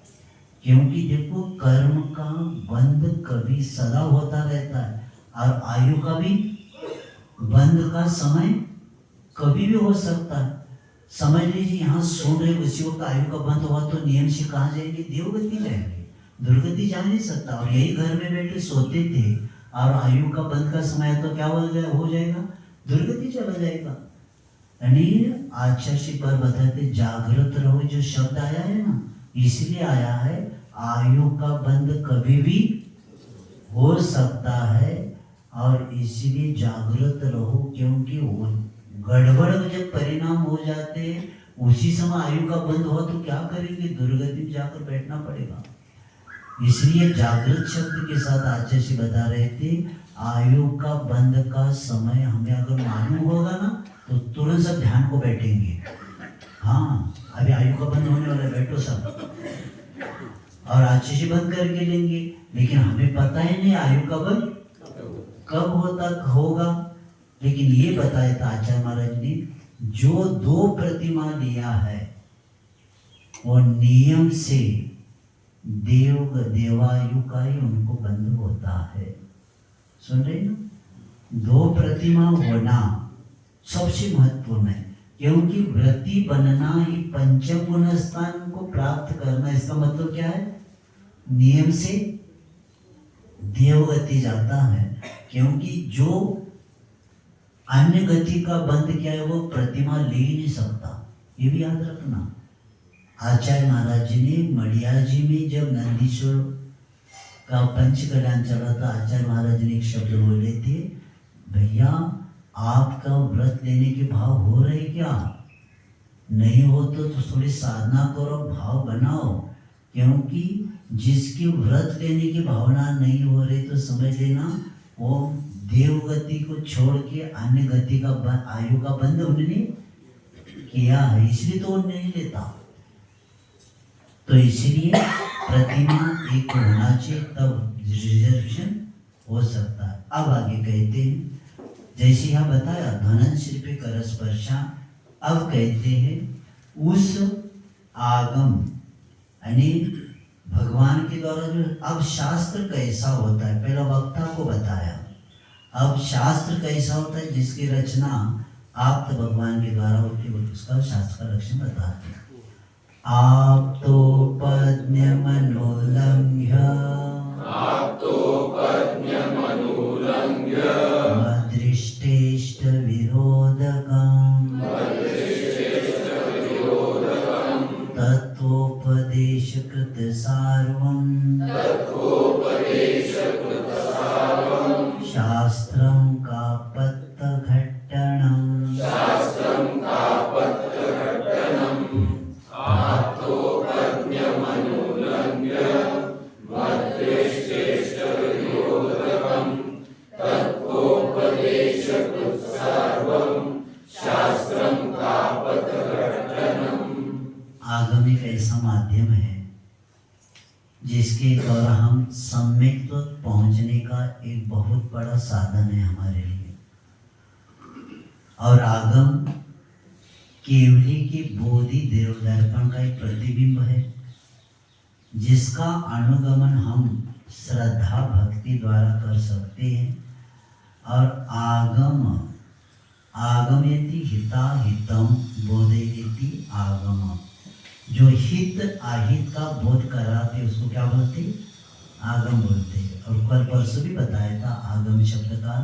क्योंकि देखो कर्म का बंध कभी सदा होता रहता है, और आयु का भी बंध का समय कभी भी हो सकता है। समझ लीजिए यहाँ सुन रहे उसी वक्त आयु का बंध हुआ तो नियम से कहाँ जाएंगे? देवगति जाएंगे, दुर्गति जा नहीं सकता। और यही घर में बैठे सोते थे और आयु का बंध का समय तो क्या हो जाएगा? दुर्गति चला जाएगा। यानी आचार्य पर बताते जागृत रहो, जो शब्द आया है ना, इसलिए आया है आयु का बंध कभी भी हो सकता है। और इसलिए जागृत रहो, क्योंकि वो गड़बड़ जब परिणाम हो जाते हैं उसी समय आयु का बंद हुआ तो क्या करेंगे, दुर्गति में जाकर बैठना पड़ेगा। इसलिए जागृत शब्द के साथ आचार्य जी बता रहे थे आयु का बंद का समय हमें अगर मालूम होगा ना तो तुरंत सब ध्यान को बैठेंगे। हाँ, अभी आयु का बंद होने वाला, बैठो सब, और आचार्य जी बंद करके लेंगे, लेकिन हमें पता ही नहीं आयु का बंद कब होगा। लेकिन ये बताया था आचार्य महाराज ने, जो 2 प्रतिमा लिया है वो नियम से देवायु का ही उनको बंद होता है। सुन रहे ना, 2 प्रतिमा होना सबसे महत्वपूर्ण है, क्योंकि व्रती बनना ही पंचम गुण स्थान को प्राप्त करना। इसका मतलब क्या है, नियम से देवगति जाता है, क्योंकि जो अन्य गति का बंद क्या है वो प्रतिमा ले ही नहीं सकता। ये भी याद रखना। आचार्य महाराज जी ने मड़िया जी में जब नंदीश्वर का पंचकल्याण चला था, आचार्य महाराज ने एक शब्द बोले थे, भैया आपका व्रत लेने के भाव हो रहे क्या? नहीं हो तो थोड़ी साधना करो, भाव बनाओ, क्योंकि जिसकी व्रत लेने की भावना नहीं हो रही तो समझ लेना वो देवगति को छोड़ के अन्य गति का आयु का बंद उन्होंने किया है, इसलिए तो वो नहीं लेता। तो इसलिए प्रतिमा एक होना चाहिए, तब रिजर्वेशन हो सकता है। अब आगे कहते हैं, जैसे यहाँ बताया धनंश्री पे कर स्पर्शा, अब कहते हैं उस आगम यानी भगवान के द्वारा जो, अब शास्त्र कैसा होता है, पहला वक्ता को बताया, अब शास्त्र कैसा होता है जिसकी रचना आप तो भगवान के द्वारा होती है, उसका शास्त्र का लक्षण बताते हैं। आप तो पद्य मनोलंघ्य मदृष्टेष्ट विरोधकम् तत्वोपदेशकृत सार्वम् शास्त्रं कापत्तघट्टणम् आगम एक ऐसा माध्यम है जिसके द्वारा हम सम्यक तो पहुंचने का एक बहुत बड़ा साधन है हमारे लिए। और आगम केवली की बोधि देवदर्पण का एक प्रतिबिंब है, जिसका अनुगमन हम श्रद्धा भक्ति द्वारा कर सकते हैं। और आगमयति हिता हितम बोधयति आगम, जो हित अहित का बोध कराते उसको क्या बोलते, आगम बोलते हैं। और कल परसों भी बताया था आगम शब्द का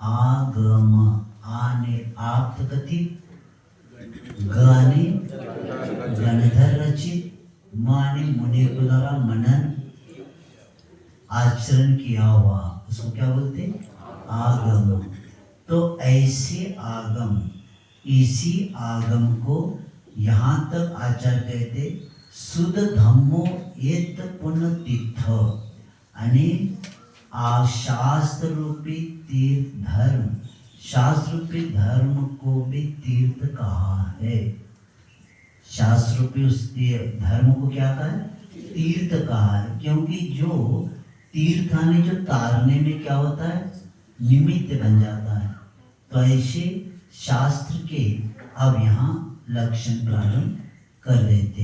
आगम, आने आप कथित, गाने गणधर रचित, माने मुनि के द्वारा मनन आचरण किया हुआ, उसको क्या बोलते, आगम। तो ऐसे आगम, इसी आगम को यहाँ तक आचार्य कहते शुद्ध धम्मो एत पुण्य तीर्थ, यानी शास्त्र रूपी तीर्थ धर्म, शास्त्र रूपी धर्म को भी तीर्थ कहा है। शास्त्र रूपी उस धर्म को क्या कहा है, तीर्थ कहा है, क्योंकि जो तीर्थ आने जो तारने में क्या होता है, निमित्त बन जाता है। तो ऐसे शास्त्र के अब यहाँ लक्षण प्रारंभ कर देते।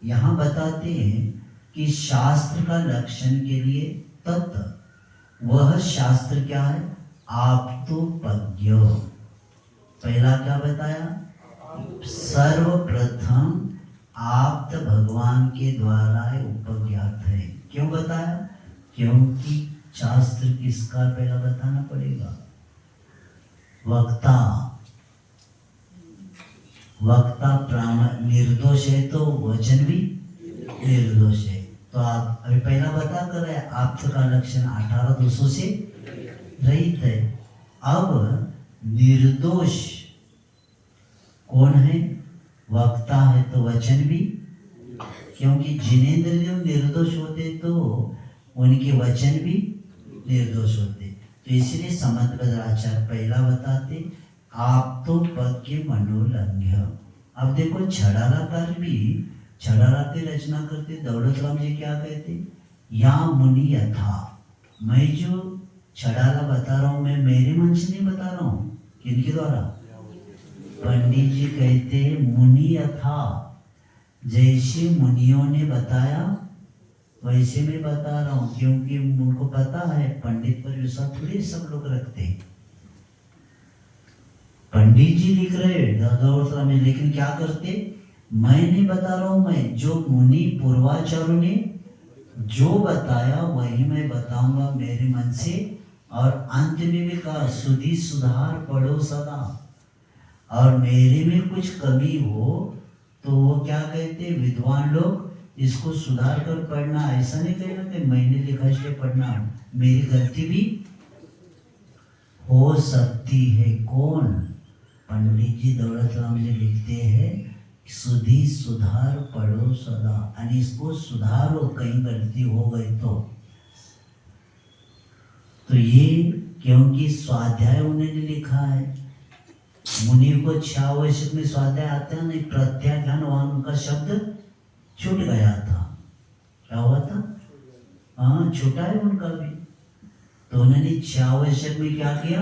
यहाँ बताते हैं कि शास्त्र का लक्षण के लिए तत्व, वह शास्त्र क्या है, आप्तोपज्ञ। पहला क्या बताया, सर्वप्रथम आप्त भगवान के द्वारा उपज्ञात है। क्यों बताया, क्योंकि शास्त्र किसका पहला बताना पड़ेगा, वक्ता निर्दोष है तो वचन भी निर्दोष है। तो आप अभी पहला बता कर रहे, आप का लक्षण 18 दोषों से रहित है। अब निर्दोष कौन है? वक्ता है तो वचन भी, क्योंकि जिनेंद्रिय निर्दोष होते तो उनके वचन भी निर्दोष होते। तो इसलिए समंत भद्राचार्य पहला बताते आप तो पद के मनोलंघ्य। अब देखो छड़ालाकार भी छड़ालाते रचना करते दौलत राम जी क्या कहते, या मुनि यथा। मैं जो छड़ाला बता रहा हूँ मैं मेरे मन से नहीं बता रहा हूँ, किनके द्वारा? पंडित जी कहते मुनि यथा, जैसे मुनियों ने बताया वैसे मैं बता रहा हूँ, क्योंकि उनको पता है पंडित पर विश्वास थोड़ी सब लोग रखते हैं। पंडित जी लिख रहे दादा में, लेकिन क्या करते, मैं नहीं बता रहा हूँ, मैं जो मुनि पूर्वाचार्यों ने जो बताया वही मैं बताऊंगा मेरे मन से। और अंत में भी कहा सुधि सुधार पढ़ो सदा, और मेरे में कुछ कमी हो तो वो क्या कहते विद्वान लोग इसको सुधार कर पढ़ना। ऐसा नहीं कहना कि मैंने लिखा इसलिए पढ़ना, मेरी गलती भी हो सकती है। कौन? पंडित जी दौलत राम जी लिखते हैं सुधि सुधार पढ़ो सदा, और इसको सुधारो कहीं गलती हो गई तो ये क्योंकि स्वाध्याय उन्होंने लिखा है। मुनि को 6 वर्ष में स्वाध्याय आता है नहीं, प्रत्याख्यान वहां उनका शब्द छूट गया था। क्या हुआ था? हाँ छूटा है उनका भी। तो उन्होंने 6 वर्ष में क्या किया,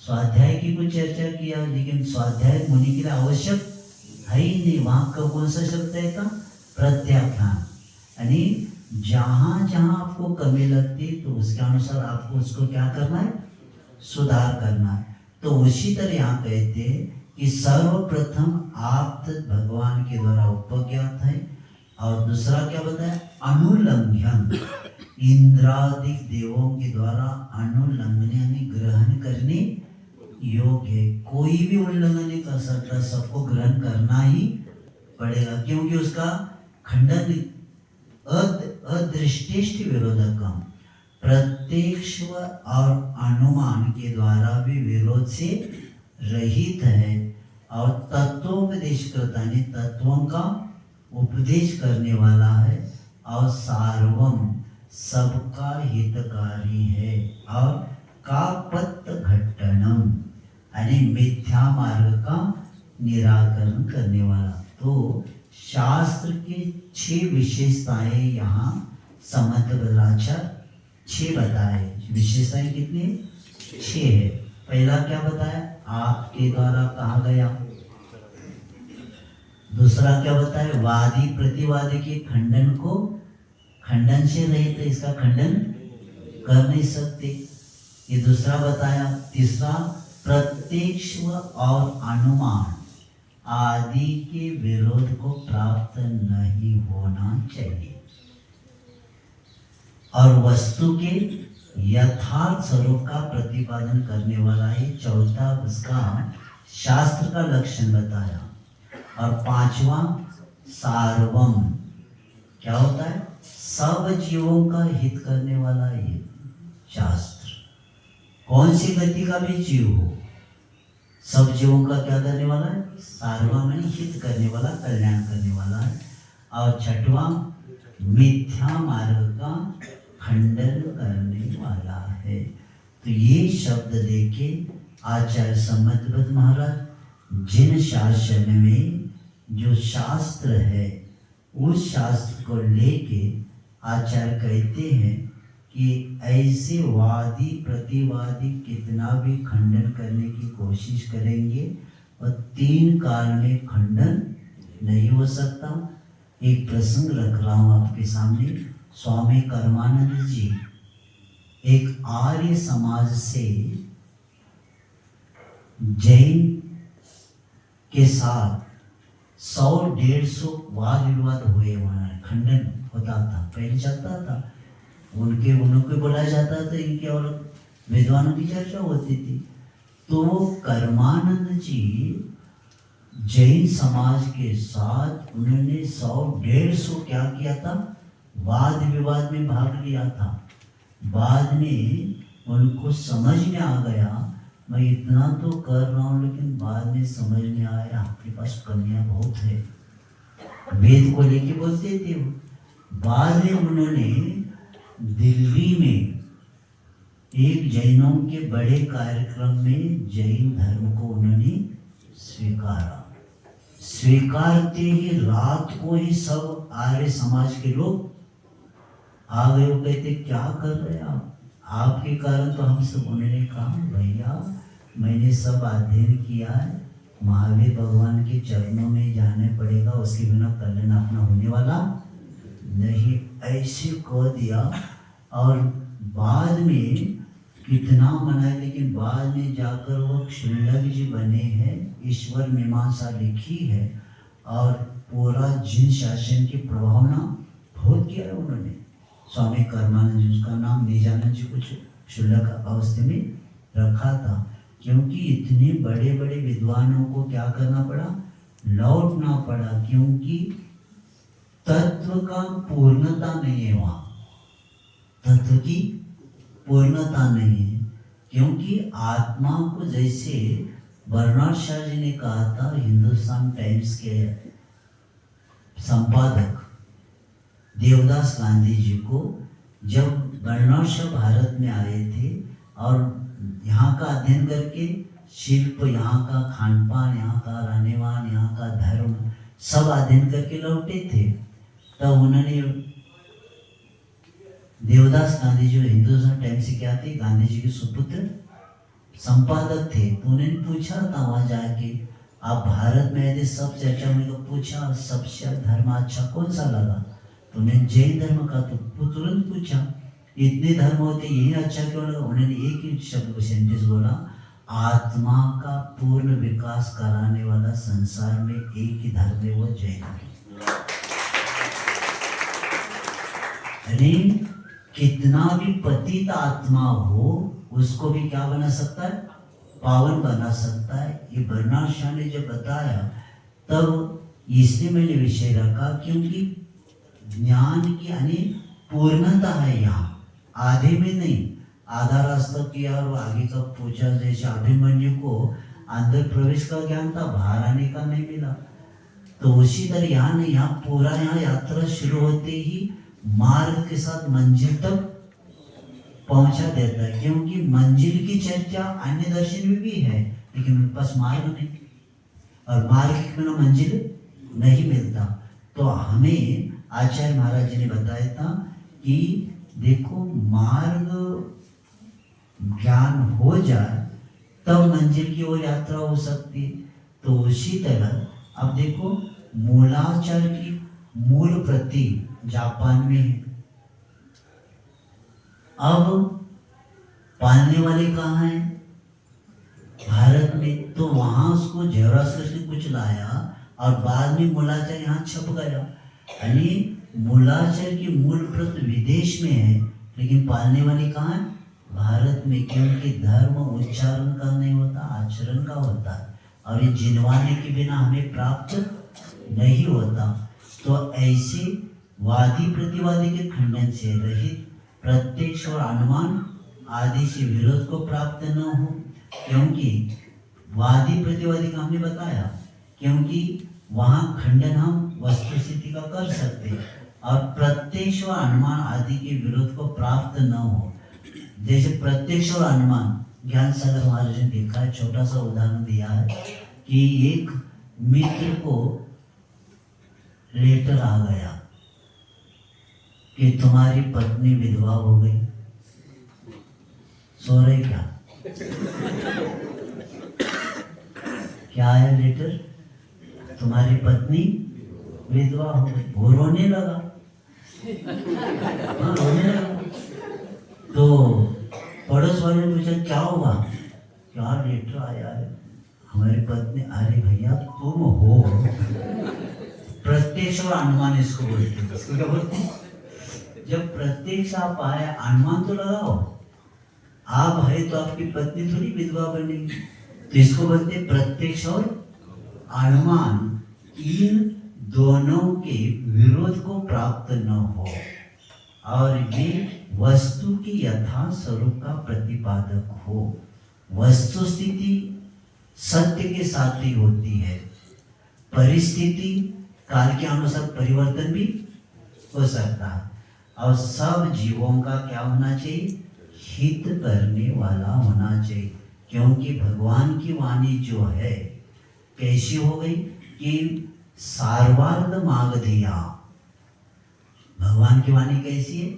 स्वाध्याय की कुछ चर्चा किया, लेकिन स्वाध्याय मुनि के लिए आवश्यक है ही नहीं। वहां का कौन सा शब्द है था? प्रत्याख्यान। यानी जहां जहां आपको कमी लगती तो उसके अनुसार आपको उसको क्या करना है, सुधार करना है। तो उसी तरह यहाँ कहते हैं कि सर्वप्रथम आप भगवान के द्वारा उपज्ञात है, और दूसरा क्या बताया, अनुलंघन, इंद्रादिक देवों के द्वारा अनुलंघन यानी ग्रहण करने योग्य है। कोई भी उल्लंघन नहीं कर सकता, सबको ग्रहण करना ही पड़ेगा, क्योंकि उसका खंडन अदृष्टिष्ट विरोधकम, प्रत्यक्ष और अनुमान के द्वारा भी विरोध से रहित है, और तत्वोपदेश करता है, तत्वों का उपदेश करने वाला है, और सार्वम सबका हितकारी है, और कापत्त घट्टनम यानी मिथ्या मार्ग का निराकरण करने वाला। तो शास्त्र के 6 विशेषताएं यहाँ समंत भद्राचार्य 6 बताए। विशेषताएं कितनी? 6 है। पहला क्या बताया, आपके द्वारा कहा गया। दूसरा क्या बताया, वादी प्रतिवादी के खंडन को खंडन से रहित, इसका खंडन कर नहीं सकते, ये दूसरा बताया। तीसरा प्रत्यक्ष और अनुमान आदि के विरोध को प्राप्त नहीं होना चाहिए, और वस्तु के यथार्थ स्वरूप का प्रतिपादन करने वाला है। चौथा उसका शास्त्र का लक्षण बताया, और 5वां सार्वम क्या होता है, सब जीवों का हित करने वाला ये शास्त्र। कौन सी गति का भी जीव हो, सब जीवों का क्या करने वाला है, सार्वम में हित करने वाला, कल्याण करने वाला है। और 6वां मिथ्या मार्ग का खंडन करने वाला है। तो ये शब्द देके आचार्य समंत महाराज जिन शासन में जो शास्त्र है उस शास्त्र को लेके आचार्य कहते हैं कि ऐसे वादी प्रतिवादी कितना भी खंडन करने की कोशिश करेंगे और 3 काल में खंडन नहीं हो सकता। एक प्रसंग रख रहा हूं आपके सामने। स्वामी कर्मानंद जी एक आर्य समाज से जैन के साथ 100-150 वाद विवाद हुए, वहां खंडन होता था, पहले चलता था। उनको बोला जाता था, इनके और विद्वानों की चर्चा होती थी। तो कर्मानंद जी जैन समाज के साथ उन्होंने 100-150 क्या किया था, वाद विवाद में भाग लिया था। बाद में उनको समझ में आ गया मैं इतना तो कर रहा हूँ, लेकिन बाद में समझ में आया आपके पास कमियां बहुत है। वेद को लेके बोलते थे वो। बाद में उन्होंने दिल्ली में एक जैनों के बड़े कार्यक्रम में जैन धर्म को उन्होंने स्वीकारा। स्वीकारते ही रात को ही सब आर्य समाज के लोग आ गए। वो कहते क्या कर रहे हैं आप, आपके कारण तो हम सब। उन्होंने कहा भैया मैंने सब अध्ययन किया है, महावीर भगवान के चरणों में जाने पड़ेगा, उसके बिना कल्याण अपना होने वाला नहीं। ऐसे कह दिया। और बाद में कितना मनाए, लेकिन बाद में जाकर वो क्षुल्लक जी बने हैं। ईश्वर मीमांसा लिखी है और पूरा जिन शासन की प्रभावना बहुत किया है उन्होंने। स्वामी कर्मानंद जी, उसका नाम निजानंद जी कुछ क्षुल्लक अवस्था में रखा था, क्योंकि इतने बड़े बड़े विद्वानों को क्या करना पड़ा, लौटना पड़ा, क्योंकि तत्व का पूर्णता नहीं है वहाँ, तत्व की पूर्णता नहीं है। क्योंकि आत्मा को, जैसे बर्नार्ड शॉ जी ने कहा था, हिंदुस्तान टाइम्स के संपादक देवदास गांधी जी को, जब बर्नार्ड शॉ भारत में आए थे और यहाँ का अध्ययन करके शिल्प, यहाँ का खान पान, यहाँ का रहनेवान, यहाँ का धर्म सब अध्ययन करके लौटे थे, तब उन्होंने देवदास गांधी जी हिंदुस्तान टाइम्स से क्या थे, गांधी जी के सुपुत्र संपादक थे। तो उन्होंने पूछा था वहां जाके, आप भारत में आए थे, सब चर्चा में पूछा सबसे धर्म अच्छा कौन सा लगा, तो उन्होंने जैन धर्म का। तो तुरंत पूछा इतने धर्म होते यही अच्छा क्यों लगा। उन्होंने एक ही शब्द को सेंटेंस बोला, आत्मा का पूर्ण विकास कराने वाला संसार में एक ही धर्म है, वो जैन है। अरे कितना भी पतित आत्मा हो उसको भी क्या बना सकता है, पावन बना सकता है। ये बर्नार्ड शॉ ने जब बताया तब इसलिए मैंने विषय रखा, क्योंकि ज्ञान की यानी पूर्णता है यहाँ, आधे में नहीं। आधा रास्ता किया और आगे का पूछा, जैसे अभिमन्यु को अंदर प्रवेश का ज्ञान था, बाहर आने का नहीं मिला। तो उसी तरह यहाँ नहीं, यहाँ पूरा, यहाँ यात्रा शुरू होते ही मार्ग के साथ मंजिल तक पहुंचा देता है। क्योंकि मंजिल की चर्चा अन्य दर्शन में भी है, लेकिन उनके पास मार्ग नहीं, और मार्ग के बिना मंजिल नहीं मिलता। तो हमें आचार्य महाराज जी ने बताया था कि देखो मार्ग ज्ञान हो जाए तब मंजिल की ओर यात्रा हो सकती है। तो उसी तरह अब देखो मूलाचार की मूल प्रति जापान में है, अब पालने वाले कहाँ हैं, भारत में। तो वहां उसको झेरास्ट्रस ने कुछ लाया और बाद में मूलाचार यहाँ छप गया। यानी मूलाचार की मूल प्रति विदेश में है, लेकिन पालने वाले कहाँ है, भारत में। क्योंकि धर्म उच्चारण का नहीं होता, आचरण का होता है, और ये जिनवाने के बिना हमें प्राप्त नहीं होता। तो ऐसे वादी प्रतिवादी के खंडन से रहित प्रत्यक्ष और अनुमान आदि से विरोध को प्राप्त न हो। क्योंकि वादी प्रतिवादी का हमने बताया, क्योंकि वहाँ खंडन हम वस्तु स्थिति का कर सकते हैं, और प्रत्यक्ष और अनुमान आदि के विरोध को प्राप्त न हो। जैसे प्रत्यक्ष और अनुमान, ज्ञान सागर महाराज ने देखा है, छोटा सा उदाहरण दिया है कि एक मित्र को लेटर आ गया कि तुम्हारी पत्नी विधवा हो गई, सो रहे क्या है लेटर, तुम्हारी पत्नी विधवा हो गई। वो रोने लगा, हाँ रोने लगा। तो पड़ोस वाले ने पूछा क्या हुआ, क्या लेटर आया है, हमारी पत्नी। अरे भैया तुम हो, प्रत्यक्ष और अनुमान इसको बोलते हैं। इसको क्या बोलते हैं, जब प्रत्यक्ष आप आए, अनुमान तो लगाओ, आप है तो आपकी पत्नी थोड़ी विधवा बनेगी। तो इसको बोलते हैं प्रत्यक्ष और अनुमान। इन दोनों के विरोध को प्राप्त न हो, और ये वस्तु की यथा स्वरूप का प्रतिपादक हो। वस्तु स्थिति सत्य के साथ ही होती है, परिस्थिति काल के अनुसार परिवर्तन भी हो सकता है, और सब जीवों का क्या होना चाहिए? हित करने वाला होना चाहिए। क्योंकि भगवान की वाणी जो है कैसी हो गई कि सार्वार्ध मांग दिया। भगवान की वाणी कैसी है?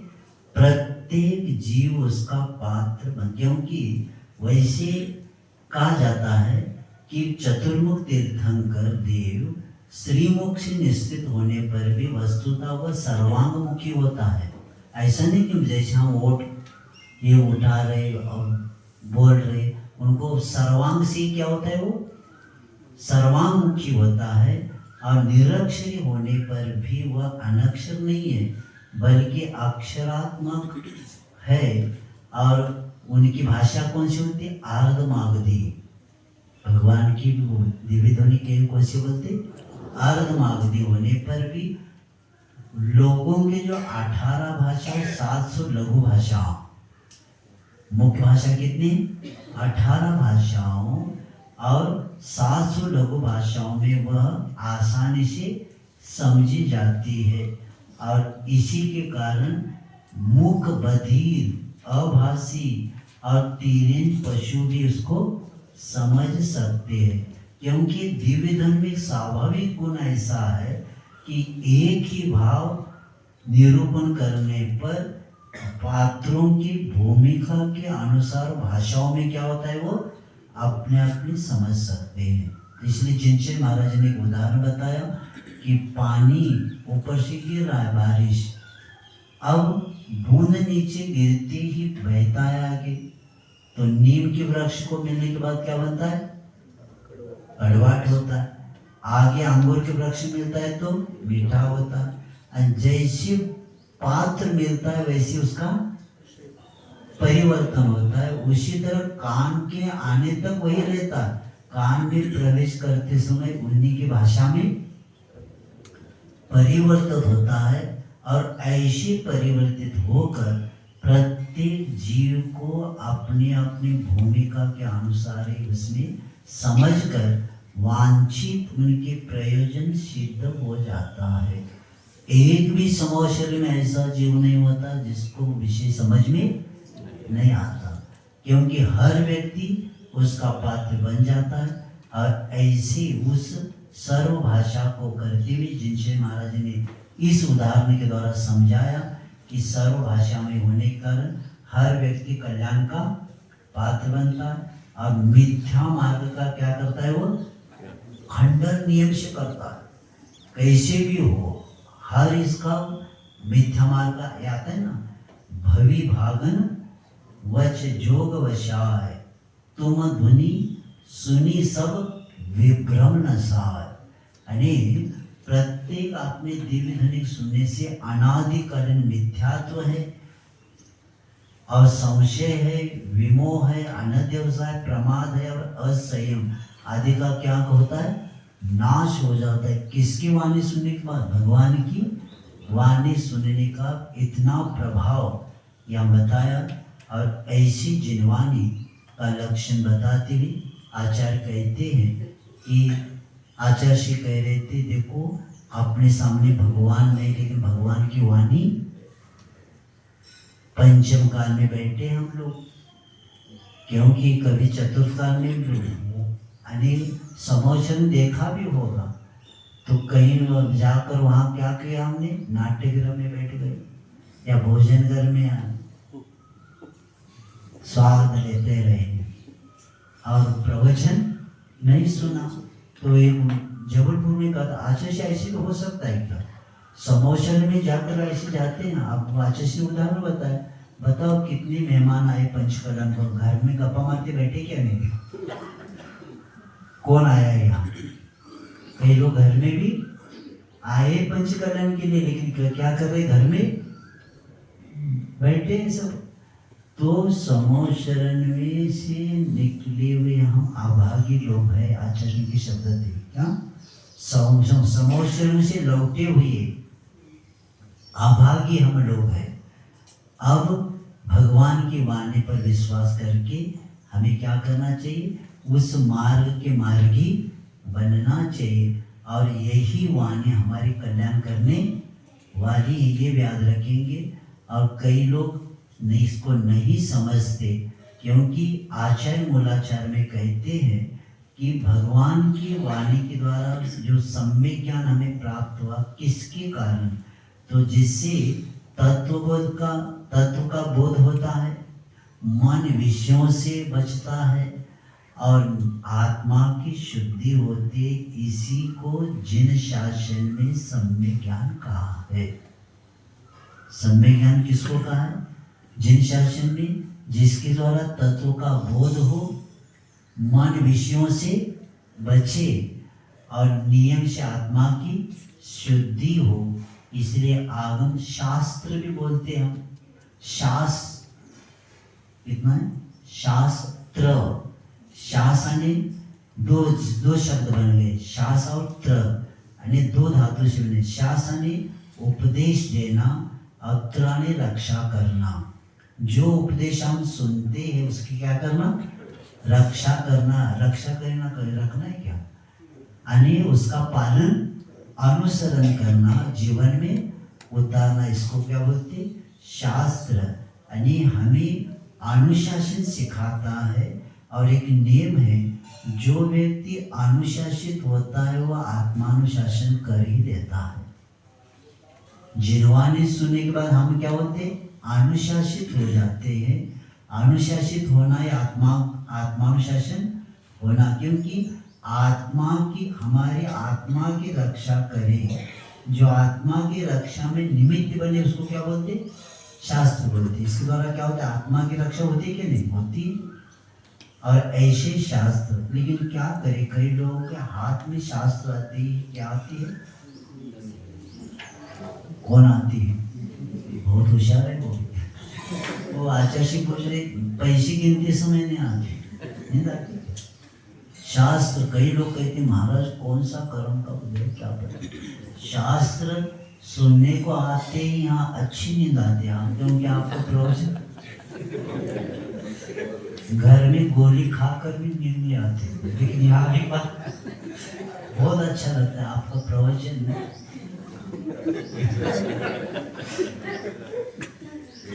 प्रत्येक जीव उसका पात्र बन, क्योंकि वैसे कहा जाता है कि चतुर्मुख तीर्थंकर देव श्रीमुख से निश्चित होने पर भी वस्तुतः वह सर्वांगमुखी होता है। ऐसा नहीं कि जैसे हम वोट ये उठा रहे और बोल रहे, उनको सर्वांग से क्या होता है? वो सर्वांगमुखी होता है। और निरक्षरी होने पर भी वह अनक्षर नहीं है, बल्कि अक्षरात्मक है। और उनकी भाषा कौन सी होती है? आर्धमागधी। भगवान की दिव्य ध्वनि के कौन सी बोलते? आर्धमागधी होने पर भी लोगों के जो 18 भाषा, 700 लघु भाषा, मुख्य भाषा कितनी? 18 भाषाओं और 700 लघु भाषाओं में वह आसानी से समझी जाती है। और इसी के कारण मूक, बधिर, अभाषी और तीन पशु भी उसको समझ सकते हैं। क्योंकि दिव्य धन में स्वाभाविक गुण ऐसा है कि एक ही भाव निरूपण करने पर पात्रों की भूमिका के अनुसार भाषाओं में क्या होता है? वो अपने अपने समझ सकते हैं। इसलिए जिनसे महाराज ने एक उदाहरण बताया कि पानी ऊपर से गिर रहा है, बारिश, अब बूंद नीचे गिरते ही बहता है आगे, तो नीम के वृक्ष को मिलने के बाद क्या बनता है? कड़वाट होता है। आगे अंगूर के वृक्ष मिलता है तो मीठा होता है। जैसे पात्र मिलता है वैसे उसका परिवर्तन होता है। उसी तरह कान के आने तक वही रहता है, कान में प्रवेश करते समय उन्हीं की भाषा में परिवर्तित होता है। और ऐसे परिवर्तित होकर प्रत्येक जीव को अपनी अपनी भूमिका के अनुसार ही उसमें समझकर वांछित उनके प्रयोजन सिद्ध हो जाता है। एक भी समूह शरीर में ऐसा जीव नहीं होता जिसको विषय समझ में नहीं आता, क्योंकि हर व्यक्ति उसका पात्र बन जाता है। और ऐसे उस सर्व भाषा को करते हुए जिनसे महाराज ने इस उदाहरण के द्वारा समझाया कि सर्व भाषा में होने के कारण हर व्यक्ति कल्याण का पात्र बनता है। और मिथ्या मार्ग का क्या करता है? वो खंडन नियम से करता है, कैसे भी हो। हर इसका मिथ्या मार्ग का आता है ना, भवि भागन वच जोग वशाय, तुम ध्वनि सुनी सब विभ्रम नसाय। यानी प्रत्येक आपने दिव्य ध्वनि सुनने से अनादिकालीन मिथ्यात्व है और संशय है, विमोह है, अनध्यवसाय, प्रमाद है और असंयम आदि का क्या होता है? नाश हो जाता है। किसकी वाणी सुनने के बाद? भगवान की वाणी सुनने का इतना प्रभाव यह बताया। और ऐसी जिनवाणी का लक्षण बताते हुए आचार्य कहते हैं कि आचार्य श्री कह रहे थे, देखो अपने सामने भगवान नहीं, लेकिन भगवान की वाणी पंचम काल में बैठे हम लोग, क्योंकि कभी चतुर्थ काल में अनेक समोचन देखा भी होगा, तो कहीं जाकर वहाँ क्या किया हमने? नाट्यगृह में बैठ गए या भोजन घर में आए, स्वाद लेते रहे और प्रवचन नहीं सुना। तो एक जबलपुर में कहा आचार्य से ऐसे हो सकता है क्या? समोशन में जाकर ऐसे जाते हैं। आप आचार्य से उदाहरण बताए, बताओ कितने मेहमान आए पंचकलन को, घर में गप्पा मारते बैठे क्या? नहीं, कौन आया यहाँ? कई लोग घर में भी आए पंचकलन के लिए, लेकिन क्या कर रहे? घर में बैठे हैं सब। तो समूह शरण में से निकले हुए हम अभागी लोग हैं। आचार्य की शब्द थे क्या? समूह शरण से लौटे हुए अभागी हम लोग हैं। अब भगवान की वाणी पर विश्वास करके हमें क्या करना चाहिए? उस मार्ग के मार्गी बनना चाहिए। और यही वाणी हमारी कल्याण करने वाली, ये याद रखेंगे। और कई लोग इसको नहीं समझते, क्योंकि आचार्य मूलाचार में कहते हैं कि भगवान की वाणी के द्वारा जो सम्यक ज्ञान हमें प्राप्त हुआ, किसके कारण? तो जिससे तत्व का बोध होता है, मन विषयों से बचता है और आत्मा की शुद्धि होती है। इसी को जिन शासन में सम्यक ज्ञान कहा है। सम्यक ज्ञान किसको कहा है? जिन शासन में, जिसके द्वारा तत्व का बोध हो, मन विषयों से बचे और नियम से आत्मा की शुद्धि हो। इसलिए आगम शास्त्र भी बोलते हैं हम। शास्त्र कितना है? शास्त्र। शास आणि दो शब्द बन गए, शास और त्र, आणि दो धातु से बने। शास आणि उपदेश देना और त्र आणि रक्षा करना। जो उपदेश हम सुनते हैं उसकी क्या करना? रक्षा करना। रक्षा करना, रखना है क्या? आणि उसका पालन, अनुसरण करना, जीवन में उतारना। इसको क्या बोलते? शास्त्र। आणि हमें अनुशासन सिखाता है। और एक नियम है, जो व्यक्ति अनुशासित होता है वह आत्मानुशासन कर ही देता है। जिनवानी सुनने के बाद हम क्या होते? अनुशासित हो जाते हैं। अनुशासित होना है आत्मानुशासन होना, क्योंकि आत्मा की, हमारी आत्मा की रक्षा करे। जो आत्मा की रक्षा में निमित्त बने उसको क्या बोलते? शास्त्र बोलते। इसके द्वारा क्या होता है? आत्मा की रक्षा होती है कि नहीं होती? और ऐसे शास्त्र, लेकिन क्या करे, कई लोगों के हाथ में शास्त्र आती है। क्या आती है? कौन आती है? बहुत होशियार है वो आचार्य पूछ रहे, पैसे गिनते समय नहीं आते। शास्त्र, कई लोग कहते महाराज कौन सा कर्म का उदय, क्या पता। शास्त्र सुनने को आते ही यहाँ अच्छी नींद आती है, क्योंकि आपको प्रवचन घर में गोली खाकर भी नींद नहीं आती, लेकिन यहाँ भी बहुत अच्छा लगता है आपका प्रवचन।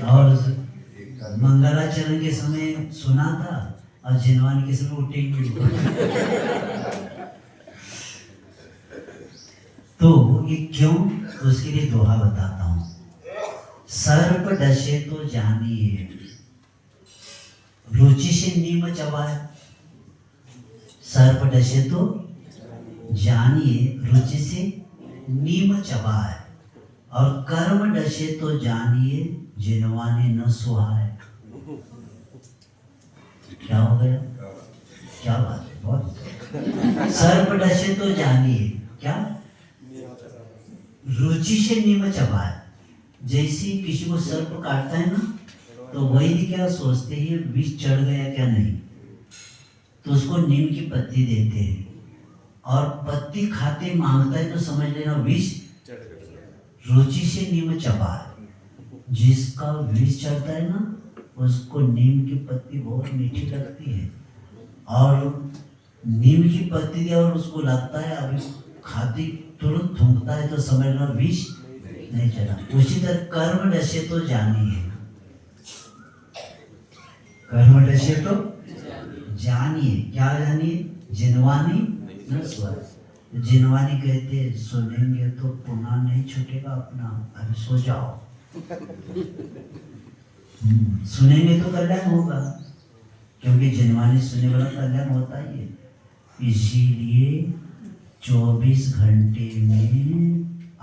और मंगलाचरण के समय सुना था और जिनवानी के समय उठेंगे। तो ये क्यों? तो उसके लिए दोहा बताता हूं। सर्प डसे तो जानिए, रुचि से नीम चबाए। सर्प डसे तो जानिए, रुचि से नीम चबाए। और कर्म डसे तो जानिए, जिनवानी न सुहाए। क्या हो गया? क्या बात है, बहुत। सर्प डसे तो जानिए, क्या? रुचि से नीम चबाए। जैसे किसी को सर्प काटता है ना, तो वही क्या सोचते हैं, विष चढ़ गया क्या नहीं, तो उसको नीम की पत्ती देते हैं। और पत्ती खाते मांगता है तो समझ लेना विष। रुचि से नीम चबाए। जिसका विष चढ़ता है ना, उसको नीम की पत्ती बहुत मीठी लगती है। और नीम की पत्ती दिया और उसको लगता है अभी खाती तुरंत थूकता है तो समझ लो विष नहीं चला। उसी तरह कर्म डसे तो जानिए, कर्म डसे तो जानिए। क्या जानिए? जिनवानी न सुहाए। जिनवानी कहते सुनेंगे तो पुनः नहीं छूटेगा अपना, अभी सो जाओ। सुनेंगे तो कल्याण होगा, क्योंकि जिनवानी सुनने वाला कल्याण होता ही है। इसीलिए 24 घंटे में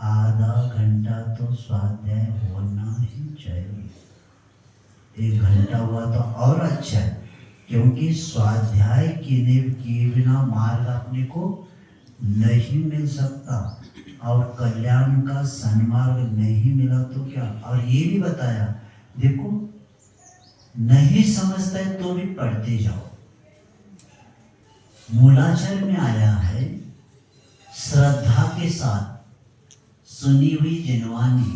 आधा घंटा तो स्वाध्याय होना ही चाहिए। 1 घंटा हुआ तो और अच्छा है, क्योंकि स्वाध्याय किए बिना मार्ग अपने को नहीं मिल सकता। और कल्याण का सन्मार्ग नहीं मिला तो क्या। और ये भी बताया, देखो नहीं समझता है तो भी पढ़ते जाओ। मूलाचार में आया है, श्रद्धा के साथ सुनी हुई जिनवानी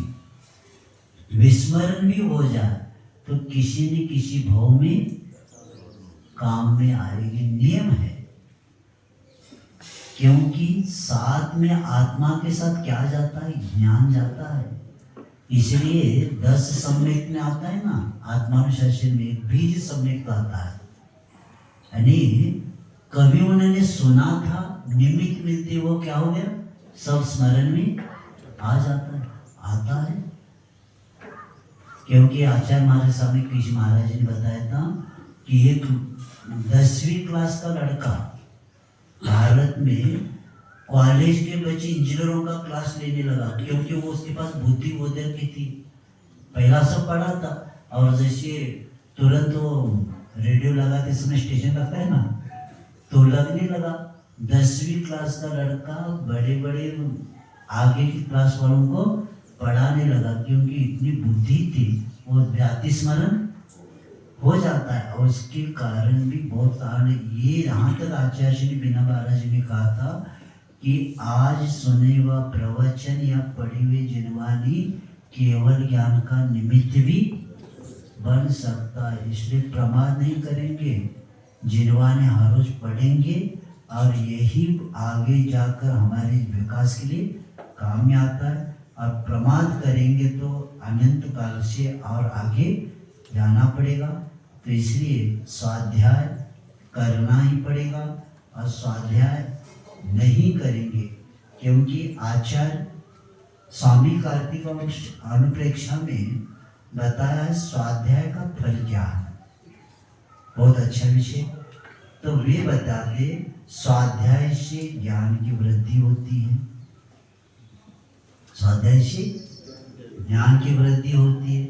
विस्मरण भी हो जाए तो किसी न किसी भाव में काम में आएगी। नियम है, क्योंकि साथ में आत्मा के साथ क्या जाता है? ज्ञान जाता है। इसलिए 10 सम्यक में आता है ना, आत्मानुशासन में एक बीज सम्यक आता है। यानी कभी उन्होंने सुना था, निमित्त मिलते वो क्या हो गया? सब स्मरण में आ जाता है, आता है। क्योंकि आचार्य महाराज स्वामी कृष्ण महाराज जी ने बताया था कि एक 10वीं क्लास का लड़का भारत में कॉलेज के बच्चे इंजीनियरों का क्लास लेने लगा, क्योंकि वो उसके पास बुद्धि बोधक की थी। पहला सब पढ़ा था, और जैसे तुरंत वो रेडियो लगाते समय स्टेशन लगता है ना, तो लगने लगा। 10वीं क्लास का लड़का बड़े बड़े आगे की क्लास वालों को पढ़ाने लगा, क्योंकि इतनी बुद्धि थी, वो व्याति स्मरण हो जाता है। और उसके कारण भी बहुत कारण, ये यहाँ तक आचार्य श्री बिना महाराज जी ने कहा था कि आज सुने व प्रवचन या पढ़ी हुई जिनवानी केवल ज्ञान का निमित्त भी बन सकता है। इसलिए प्रमाद नहीं करेंगे, जिनवानी हर रोज पढ़ेंगे, और यही आगे जाकर हमारे विकास के लिए काम में आता है। और प्रमाद करेंगे तो अनंत काल से और आगे जाना पड़ेगा। तो इसलिए स्वाध्याय करना ही पड़ेगा, और स्वाध्याय नहीं करेंगे, क्योंकि आचार्य स्वामी कार्तिक अनुप्रेक्षा में बताया है स्वाध्याय का फल क्या है। बहुत अच्छा विषय। तो वे बताते स्वाध्याय से ज्ञान की वृद्धि होती है, स्वाध्याय से ज्ञान की वृद्धि होती है,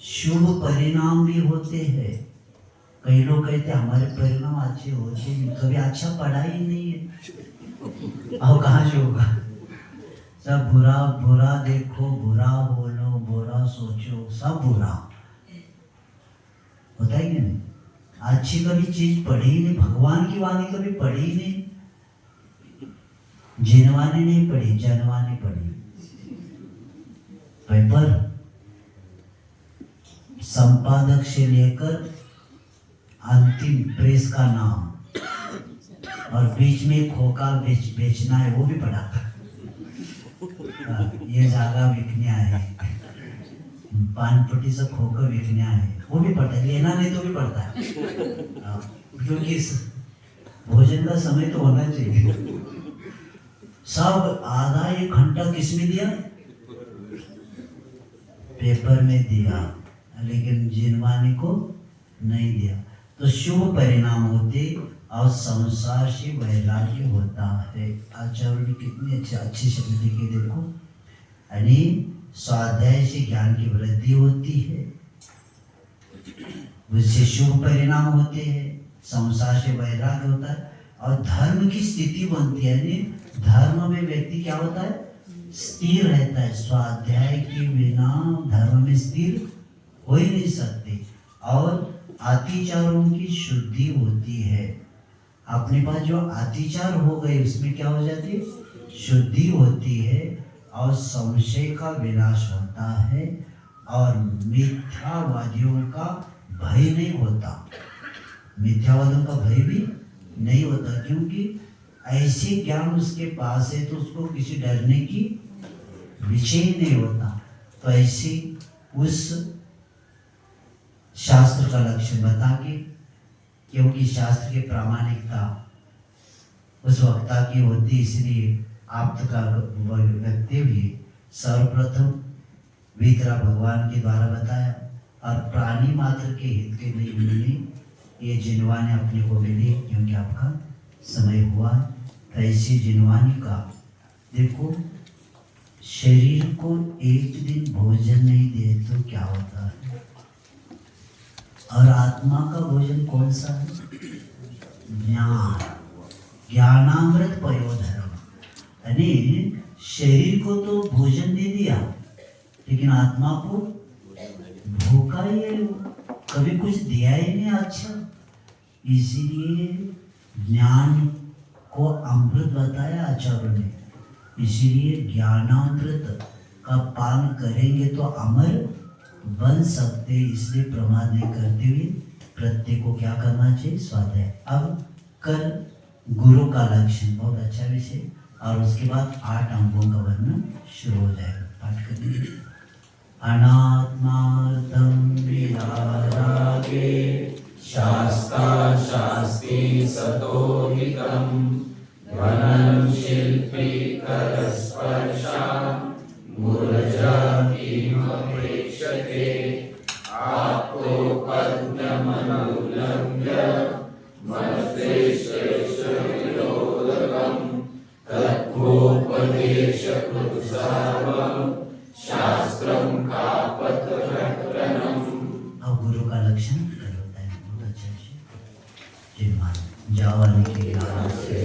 शुभ परिणाम भी होते हैं। कई लोग कहते हैं हमारे परिणाम अच्छे होते हैं, कभी अच्छा पढ़ा ही नहीं है, और कहाँ से होगा? सब बुरा बुरा देखो, बुरा बोलो, बुरा सोचो, सब बुरा होता है कि नहीं? अच्छी कभी चीज पढ़ी ही नहीं, भगवान की वाणी कभी पढ़ी ही नहीं, जिनवानी नहीं पढ़ी, जनवानी पढ़ी। पेपर संपादक से लेकर अंतिम प्रेस का नाम, और बीच में खोखा बेचना है वो भी पढ़ा था। ये जागा बिकने आए, पानपट्टी से खोखा बिकने आए, वो भी पढ़ता है। लेना नहीं तो भी पढ़ता है, क्योंकि भोजन का समय तो होना चाहिए। सब आधा 1 घंटा किसमें दिया? पेपर में दिया, लेकिन जिनवानी को नहीं दिया। तो शुभ परिणाम होते और संसार से वैराग्य होता है। आचार्य ने कितने अच्छे शब्द लिखे देखो। यानी स्वाध्याय से ज्ञान की वृद्धि होती है, उससे शुभ परिणाम होते हैं, संसार से वैराग्य होता है, और धर्म की स्थिति बनती है। यानी धर्म में व्यक्ति क्या होता है? स्थिर रहता है। स्वाध्याय के बिना धर्म में स्थिर हो ही नहीं सकते। और अतिचारों की शुद्धि होती है। अपने पास जो अतिचार हो गए उसमें क्या हो जाती है? शुद्धि होती है, और संशय का विनाश होता है, और मिथ्यावादियों का भय नहीं होता। मिथ्यावादियों का भय भी नहीं होता, क्योंकि ऐसे ज्ञान उसके पास है तो उसको किसी डरने की विषय नहीं होता। तो ऐसे उस शास्त्र का लक्ष्य बता के, क्योंकि शास्त्र की प्रामाणिकता उस वक्ता की होती, इसलिए आप्त का व्यक्ति भी सर्वप्रथम वितरा भगवान के द्वारा बताया, और प्राणी मात्र के हित के लिए उन्होंने ये जिनवानी अपने को मिली, क्योंकि आपका समय हुआ। तो ऐसी जिनवानी का देखो, शरीर को एक दिन भोजन नहीं दे तो क्या होता है, और आत्मा का भोजन कौन सा है? ज्ञान, ज्ञानामृत पयोधर्म। यानी शरीर को तो भोजन दे दिया, लेकिन आत्मा को भूखा ही है, कभी कुछ दिया ही नहीं अच्छा। इसीलिए ज्ञान को अमृत बताया आचार्य ने। इसीलिए ज्ञानामृत का पान करेंगे तो अमर बन सकते, इसलिए प्रमाद नहीं करते हुए प्रत्येक को क्या करना चाहिए, स्वाध्याय। अब कल गुरु का लक्षण, बहुत अच्छा विषय, और उसके बाद 8 अंगों का वर्णन शुरू हो जाएगा। पाठ करिए। अनात्मार्थं विरागे शास्ता शास्ति सतो हितं ध्वनं शिल्पी करस्पर्शा मूर्जा किमपेक्षते आप्तोपज्ञमनुलभ्य मस्तिष्कविनोदकं तत्त्वोपदेशकृत् सर्वं शास्त्रं कापट्टप्रकरणम्। अब गुरु का लक्षण कल होता है, बहुत अच्छा विषय। जय मान जावाने के नाम से